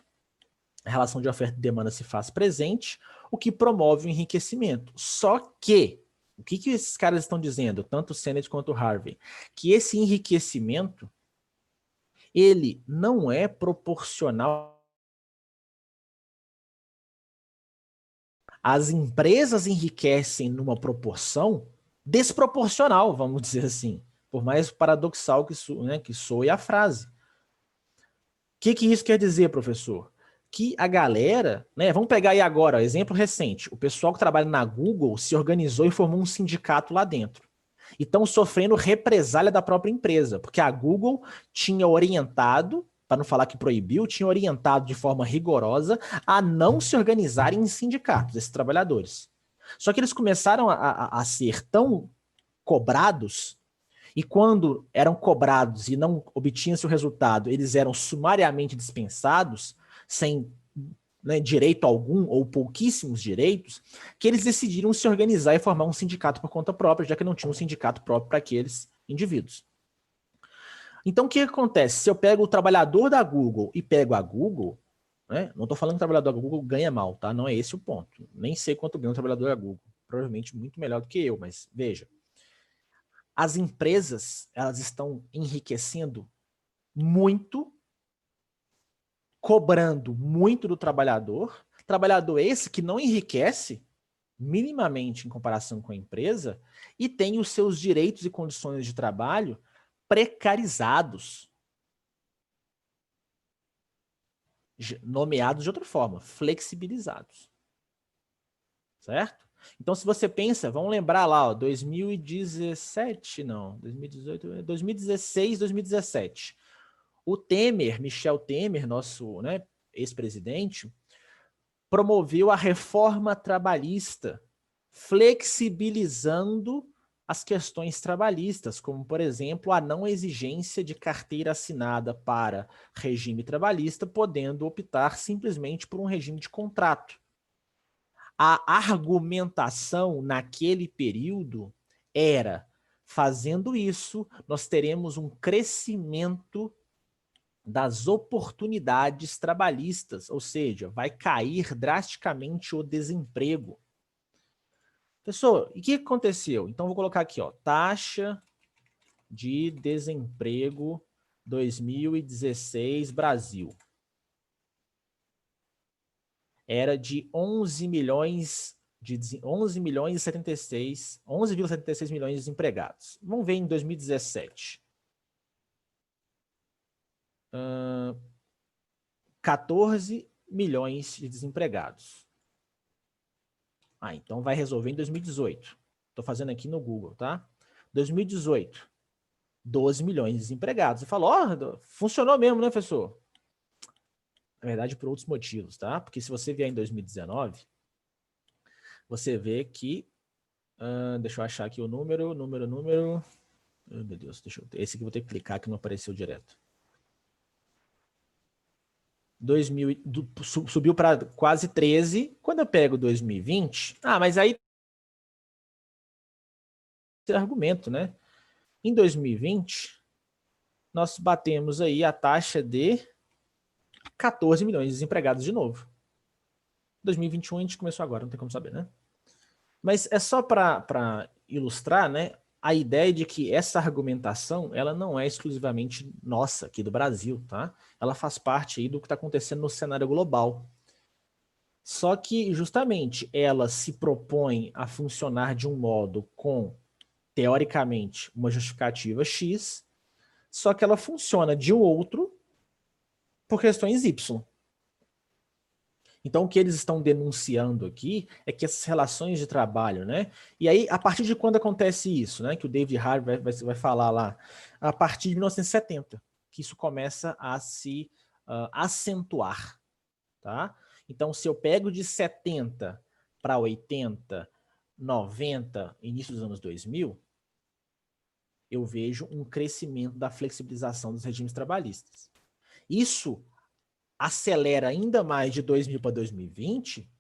a relação de oferta e demanda se faz presente, o que promove o enriquecimento. Só que, o que esses caras estão dizendo, tanto o Sennett quanto o Harvey? Que esse enriquecimento, ele não é proporcional. As empresas enriquecem numa proporção desproporcional, vamos dizer assim. Por mais paradoxal que soe a frase. O que isso quer dizer, professor? Que a galera, né, vamos pegar aí agora, ó, exemplo recente, o pessoal que trabalha na Google se organizou e formou um sindicato lá dentro. E estão sofrendo represália da própria empresa, porque a Google tinha orientado, para não falar que proibiu, tinha orientado de forma rigorosa a não se organizarem em sindicatos, esses trabalhadores. Só que eles começaram a ser tão cobrados, e quando eram cobrados e não obtinham-se o resultado, eles eram sumariamente dispensados, sem, né, direito algum ou pouquíssimos direitos, que eles decidiram se organizar e formar um sindicato por conta própria, já que não tinha um sindicato próprio para aqueles indivíduos. Então, o que acontece? Se eu pego o trabalhador da Google e pego a Google, né? Não estou falando que o trabalhador da Google ganha mal, tá? Não é esse o ponto. Nem sei quanto ganha o trabalhador da Google. Provavelmente muito melhor do que eu, mas veja. As empresas, elas estão enriquecendo muito, cobrando muito do trabalhador. Trabalhador esse que não enriquece minimamente em comparação com a empresa e tem os seus direitos e condições de trabalho precarizados, nomeados de outra forma, flexibilizados. Certo? Então, se você pensa, vamos lembrar lá, ó, 2017, não, 2018, 2016, 2017. O Temer, Michel Temer, nosso, né, ex-presidente, promoveu a reforma trabalhista, flexibilizando as questões trabalhistas, como, por exemplo, a não exigência de carteira assinada para regime trabalhista, podendo optar simplesmente por um regime de contrato. A argumentação naquele período era, fazendo isso, nós teremos um crescimento das oportunidades trabalhistas, ou seja, vai cair drasticamente o desemprego. Pessoal, e o que aconteceu? Então, vou colocar aqui, ó, taxa de desemprego 2016 Brasil. Era de 11 milhões e 76, 11,76 milhões de desempregados. Vamos ver em 2017. 14 milhões de desempregados. Então vai resolver em 2018. Estou fazendo aqui no Google, tá? 2018, 12 milhões de desempregados. Você falou, ó, funcionou mesmo, né, professor? Na verdade, por outros motivos, tá? Porque se você vier em 2019, você vê que... deixa eu achar aqui o número. Oh, meu Deus, esse aqui eu vou ter que clicar que não apareceu direto. 2000, subiu para quase 13. Quando eu pego 2020... mas aí... Esse argumento, né? Em 2020, nós batemos aí a taxa de 14 milhões de desempregados de novo. 2021 a gente começou agora, não tem como saber, né? Mas é só para ilustrar, né, a ideia de que essa argumentação, ela não é exclusivamente nossa, aqui do Brasil, tá? Ela faz parte aí do que está acontecendo no cenário global. Só que, justamente, ela se propõe a funcionar de um modo com, teoricamente, uma justificativa X, só que ela funciona de um outro por questões Y. Então, o que eles estão denunciando aqui é que essas relações de trabalho, né? E aí, a partir de quando acontece isso, né? Que o David Harvey vai falar lá, a partir de 1970, que isso começa a se acentuar, tá? Então, se eu pego de 70 para 80, 90, início dos anos 2000, eu vejo um crescimento da flexibilização dos regimes trabalhistas. Isso acelera ainda mais de 2000 para 2020,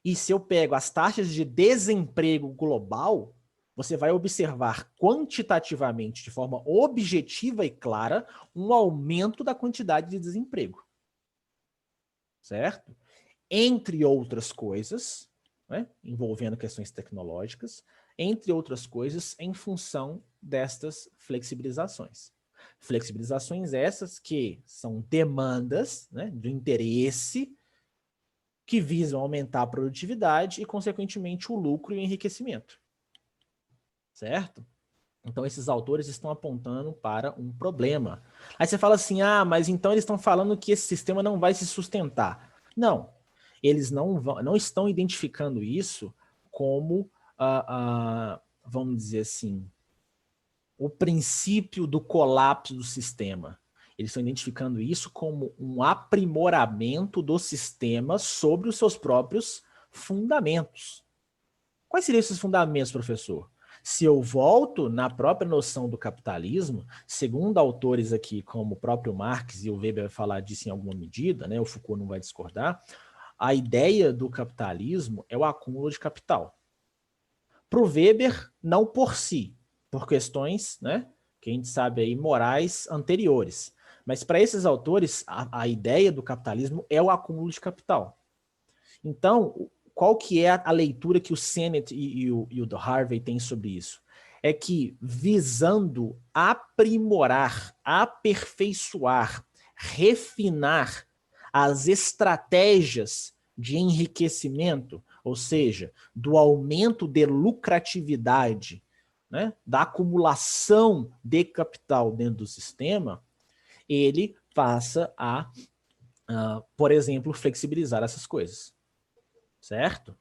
e se eu pego as taxas de desemprego global, você vai observar quantitativamente, de forma objetiva e clara, um aumento da quantidade de desemprego. Certo? Entre outras coisas, né, envolvendo questões tecnológicas, entre outras coisas, em função destas flexibilizações. Flexibilizações essas que são demandas, né, de interesse que visam aumentar a produtividade e, consequentemente, o lucro e o enriquecimento. Certo? Então, esses autores estão apontando para um problema. Aí você fala assim, mas então eles estão falando que esse sistema não vai se sustentar. Não, eles não estão identificando isso como, vamos dizer assim, o princípio do colapso do sistema. Eles estão identificando isso como um aprimoramento do sistema sobre os seus próprios fundamentos. Quais seriam esses fundamentos, professor? Se eu volto na própria noção do capitalismo, segundo autores aqui, como o próprio Marx e o Weber vai falar disso em alguma medida, né, o Foucault não vai discordar, a ideia do capitalismo é o acúmulo de capital. Para o Weber, não por si, por questões, né, porque a gente sabe aí morais anteriores. Mas para esses autores, a ideia do capitalismo é o acúmulo de capital. Então, qual que é a leitura que o Sennett e o Harvey têm sobre isso? É que visando aprimorar, aperfeiçoar, refinar as estratégias de enriquecimento, ou seja, do aumento de lucratividade, né, da acumulação de capital dentro do sistema, ele passa a, por exemplo, flexibilizar essas coisas, certo?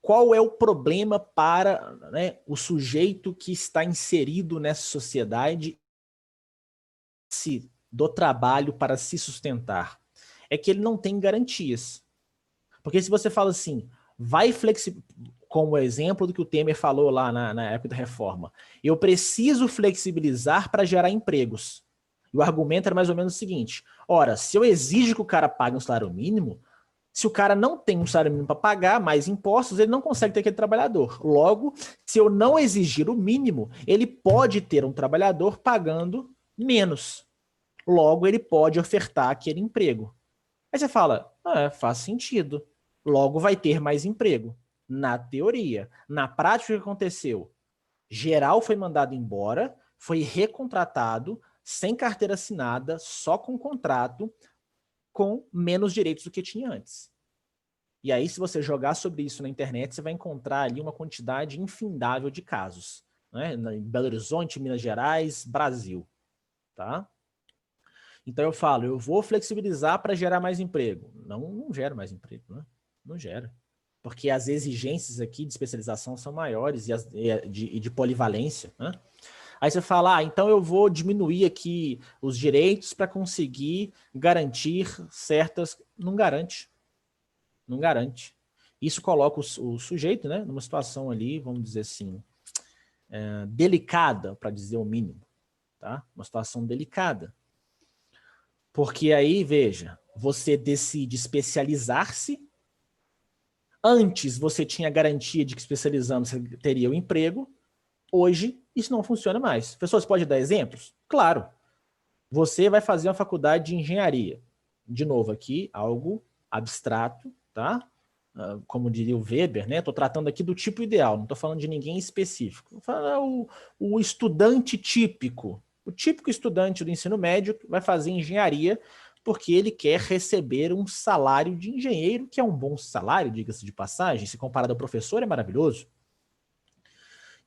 Qual é o problema para, né, o sujeito que está inserido nessa sociedade do trabalho para se sustentar? É que ele não tem garantias. Porque se você fala assim, vai flexibilizar, como exemplo do que o Temer falou lá na época da reforma, eu preciso flexibilizar para gerar empregos. E o argumento era mais ou menos o seguinte, ora, se eu exijo que o cara pague um salário mínimo, se o cara não tem um salário mínimo para pagar mais impostos, ele não consegue ter aquele trabalhador. Logo, se eu não exigir o mínimo, ele pode ter um trabalhador pagando menos. Logo, ele pode ofertar aquele emprego. Aí você fala, faz sentido. Logo, vai ter mais emprego. Na teoria. Na prática, o que aconteceu? Geral foi mandado embora, foi recontratado, sem carteira assinada, só com contrato, com menos direitos do que tinha antes. E aí, se você jogar sobre isso na internet, você vai encontrar ali uma quantidade infindável de casos, né? Em Belo Horizonte, Minas Gerais, Brasil, tá? Então eu falo, eu vou flexibilizar para gerar mais emprego. Não gera mais emprego, né? Não gera. Porque as exigências aqui de especialização são maiores e de polivalência, né? Aí você fala, então eu vou diminuir aqui os direitos para conseguir garantir certas... Não garante. Não garante. Isso coloca o sujeito, né, numa situação ali, vamos dizer assim, delicada, para dizer o mínimo. Tá? Uma situação delicada. Porque aí, veja, você decide especializar-se. Antes você tinha garantia de que especializando você teria o emprego. Hoje, isso não funciona mais. Pessoas, pode dar exemplos? Claro. Você vai fazer uma faculdade de engenharia. De novo aqui, algo abstrato, tá? Como diria o Weber, né? Estou tratando aqui do tipo ideal, não estou falando de ninguém específico. O estudante típico. O típico estudante do ensino médio vai fazer engenharia porque ele quer receber um salário de engenheiro, que é um bom salário, diga-se de passagem, se comparado ao professor é maravilhoso.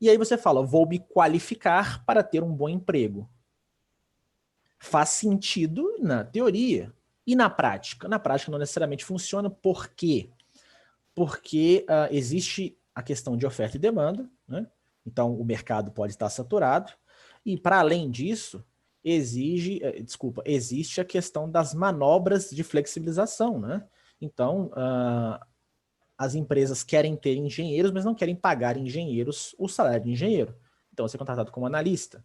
E aí você fala, vou me qualificar para ter um bom emprego. Faz sentido na teoria. E na prática? Na prática não necessariamente funciona. Por quê? Porque existe a questão de oferta e demanda, né? Então o mercado pode estar saturado, e para além disso, existe a questão das manobras de flexibilização, né? Então, as empresas querem ter engenheiros, mas não querem pagar engenheiros o salário de engenheiro. Então você é contratado como analista,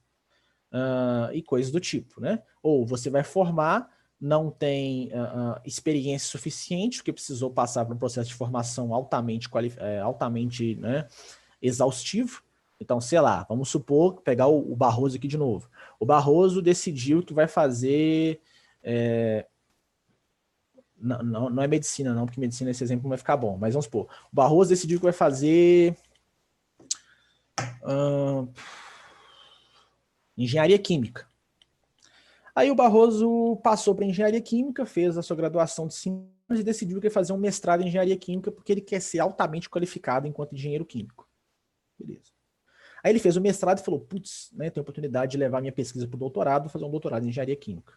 e coisas do tipo, né? Ou você vai formar, não tem experiência suficiente, porque precisou passar por um processo de formação altamente, né, exaustivo. Então, sei lá, vamos supor, pegar o Barroso aqui de novo. O Barroso decidiu que vai fazer... não é medicina, não, porque medicina esse exemplo não vai ficar bom, mas vamos supor. O Barroso decidiu que vai fazer... engenharia química. Aí o Barroso passou para engenharia química, fez a sua graduação de 5 anos e decidiu que ia fazer um mestrado em engenharia química porque ele quer ser altamente qualificado enquanto engenheiro químico. Beleza. Aí ele fez o mestrado e falou, putz, né, tenho oportunidade de levar minha pesquisa para o doutorado, fazer um doutorado em engenharia química.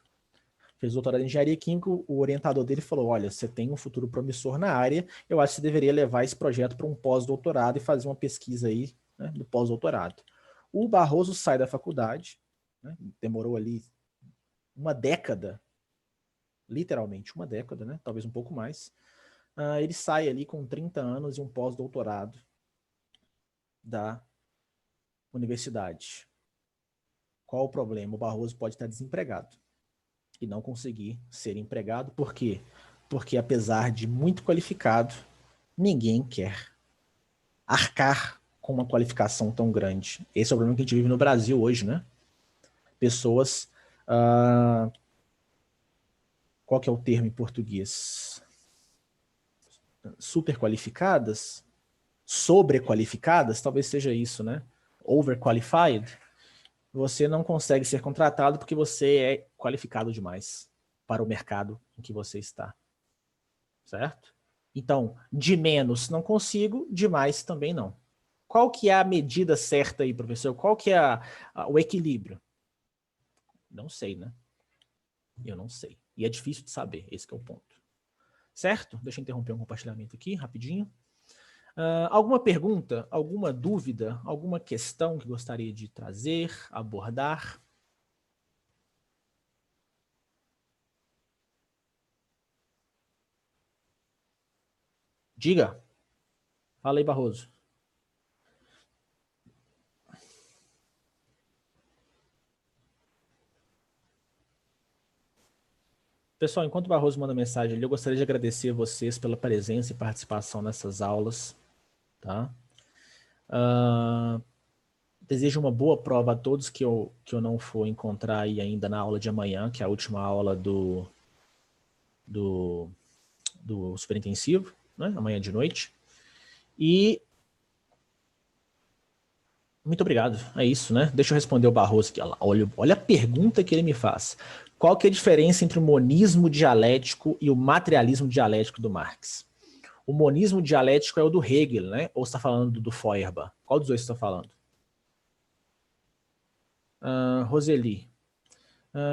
Fez o doutorado em engenharia química, o orientador dele falou, olha, você tem um futuro promissor na área, eu acho que você deveria levar esse projeto para um pós-doutorado e fazer uma pesquisa aí, né, do pós-doutorado. O Barroso sai da faculdade, né, demorou ali uma década, literalmente uma década, né? Talvez um pouco mais. Ele sai ali com 30 anos e um pós-doutorado da universidade. Qual o problema? O Barroso pode estar desempregado e não conseguir ser empregado. Por quê? Porque apesar de muito qualificado, ninguém quer arcar com uma qualificação tão grande. Esse é o problema que a gente vive no Brasil hoje, né? pessoas, qual que é o termo em português? Super qualificadas? Sobrequalificadas? Talvez seja isso, né? Overqualified. Você não consegue ser contratado porque você é qualificado demais para o mercado em que você está. Certo? Então, de menos não consigo, de mais também não. Qual que é a medida certa aí, professor? Qual que é o equilíbrio? Não sei, né? Eu não sei. E é difícil de saber, esse que é o ponto. Certo? Deixa eu interromper um compartilhamento aqui, rapidinho. Alguma pergunta, alguma dúvida, alguma questão que gostaria de trazer, abordar? Diga. Fala aí, Barroso. Pessoal, enquanto o Barroso manda mensagem ali, eu gostaria de agradecer a vocês pela presença e participação nessas aulas. Tá? Desejo uma boa prova a todos que eu não for encontrar aí ainda na aula de amanhã, que é a última aula do, do superintensivo, né? Amanhã de noite. E muito obrigado, é isso, né? Deixa eu responder o Barroso aqui. Olha a pergunta que ele me faz. Qual que é a diferença entre o monismo dialético e o materialismo dialético do Marx? O monismo dialético é o do Hegel, né? Ou você está falando do Feuerbach? Qual dos dois você está falando? Roseli.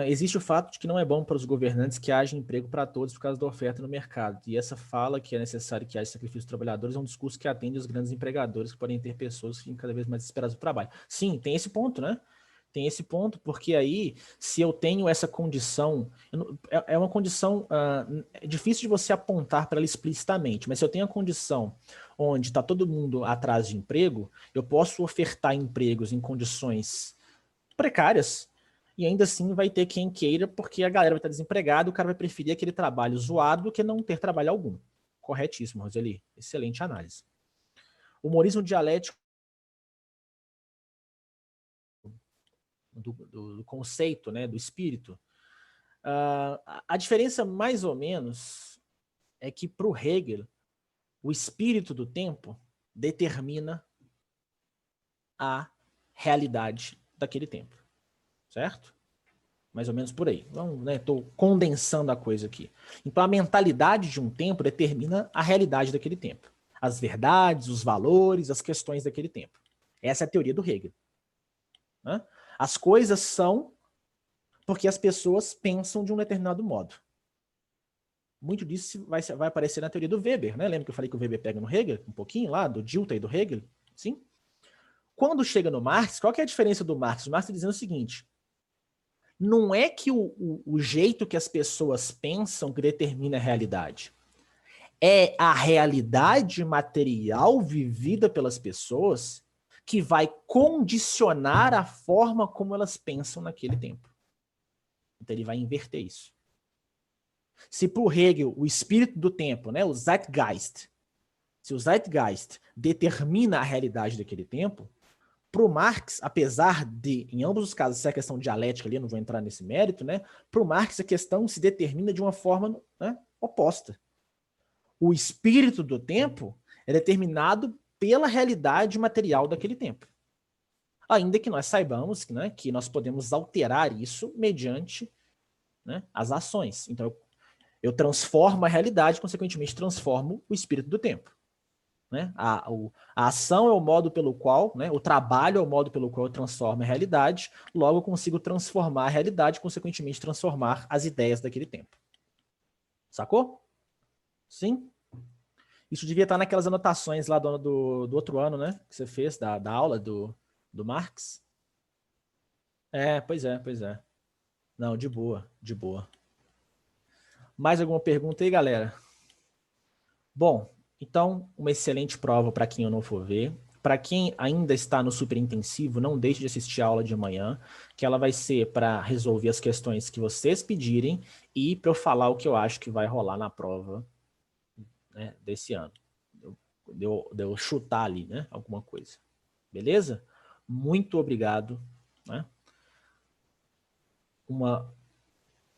Existe o fato de que não é bom para os governantes que haja emprego para todos por causa da oferta no mercado. E essa fala que é necessário que haja sacrifício dos trabalhadores é um discurso que atende os grandes empregadores que podem ter pessoas que ficam cada vez mais desesperadas do trabalho. Sim, tem esse ponto, né? Tem esse ponto, porque aí, se eu tenho essa condição, é uma condição é difícil de você apontar para ela explicitamente, mas se eu tenho a condição onde está todo mundo atrás de emprego, eu posso ofertar empregos em condições precárias, e ainda assim vai ter quem queira, porque a galera vai estar desempregada, o cara vai preferir aquele trabalho zoado do que não ter trabalho algum. Corretíssimo, Roseli. Excelente análise. O humorismo dialético do conceito, né, do espírito. A diferença, mais ou menos, é que para o Hegel, o espírito do tempo determina a realidade daquele tempo. Certo? Mais ou menos por aí. Então, né, estou condensando a coisa aqui. Então, a mentalidade de um tempo determina a realidade daquele tempo. As verdades, os valores, as questões daquele tempo. Essa é a teoria do Hegel. Né? As coisas são porque as pessoas pensam de um determinado modo. Muito disso vai aparecer na teoria do Weber. Né? Lembra que eu falei que o Weber pega no Hegel? Um pouquinho lá, do Dilthey e do Hegel? Sim? Quando chega no Marx, qual que é a diferença do Marx? O Marx está dizendo o seguinte: não é que o jeito que as pessoas pensam que determina a realidade. É a realidade material vivida pelas pessoas que vai condicionar a forma como elas pensam naquele tempo. Então ele vai inverter isso. Se para o Hegel o espírito do tempo, né, o Zeitgeist, se o Zeitgeist determina a realidade daquele tempo, para o Marx, apesar de, em ambos os casos, ser a questão dialética ali, eu não vou entrar nesse mérito, né? Para o Marx, a questão se determina de uma forma, né, oposta. O espírito do tempo é determinado pela realidade material daquele tempo. Ainda que nós saibamos, né, que nós podemos alterar isso mediante, né, as ações. Então, eu transformo a realidade, consequentemente, transformo o espírito do tempo. Né? A ação é o modo pelo qual, né, o trabalho é o modo pelo qual eu transformo a realidade, logo eu consigo transformar a realidade, consequentemente transformar as ideias daquele tempo. Sacou? Sim? Isso devia estar naquelas anotações lá do outro ano, né? Que você fez, da aula do Marx. Pois é, pois é. Não, de boa, de boa. Mais alguma pergunta aí, galera? Bom, então, uma excelente prova para quem eu não for ver. Para quem ainda está no super intensivo, não deixe de assistir a aula de amanhã, que ela vai ser para resolver as questões que vocês pedirem e para eu falar o que eu acho que vai rolar na prova, né, desse ano. De eu chutar ali, né, alguma coisa. Beleza? Muito obrigado, né? uma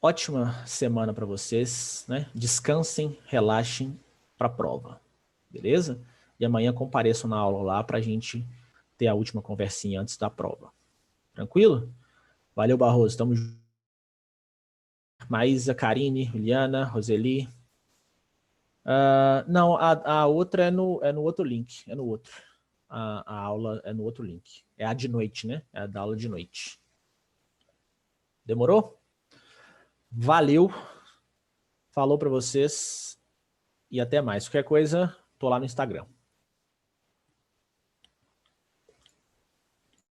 ótima semana para vocês, né? Descansem, relaxem para a prova, beleza? E amanhã compareçam na aula lá para a gente ter a última conversinha antes da prova. Tranquilo? Valeu, Barroso. Tamo junto. Maísa, Karine, Juliana, Roseli. Não, a outra é no outro link. É no outro. A aula é no outro link. É a de noite, né? É a da aula de noite. Demorou? Valeu. Falou para vocês. E até mais. Qualquer coisa, tô lá no Instagram.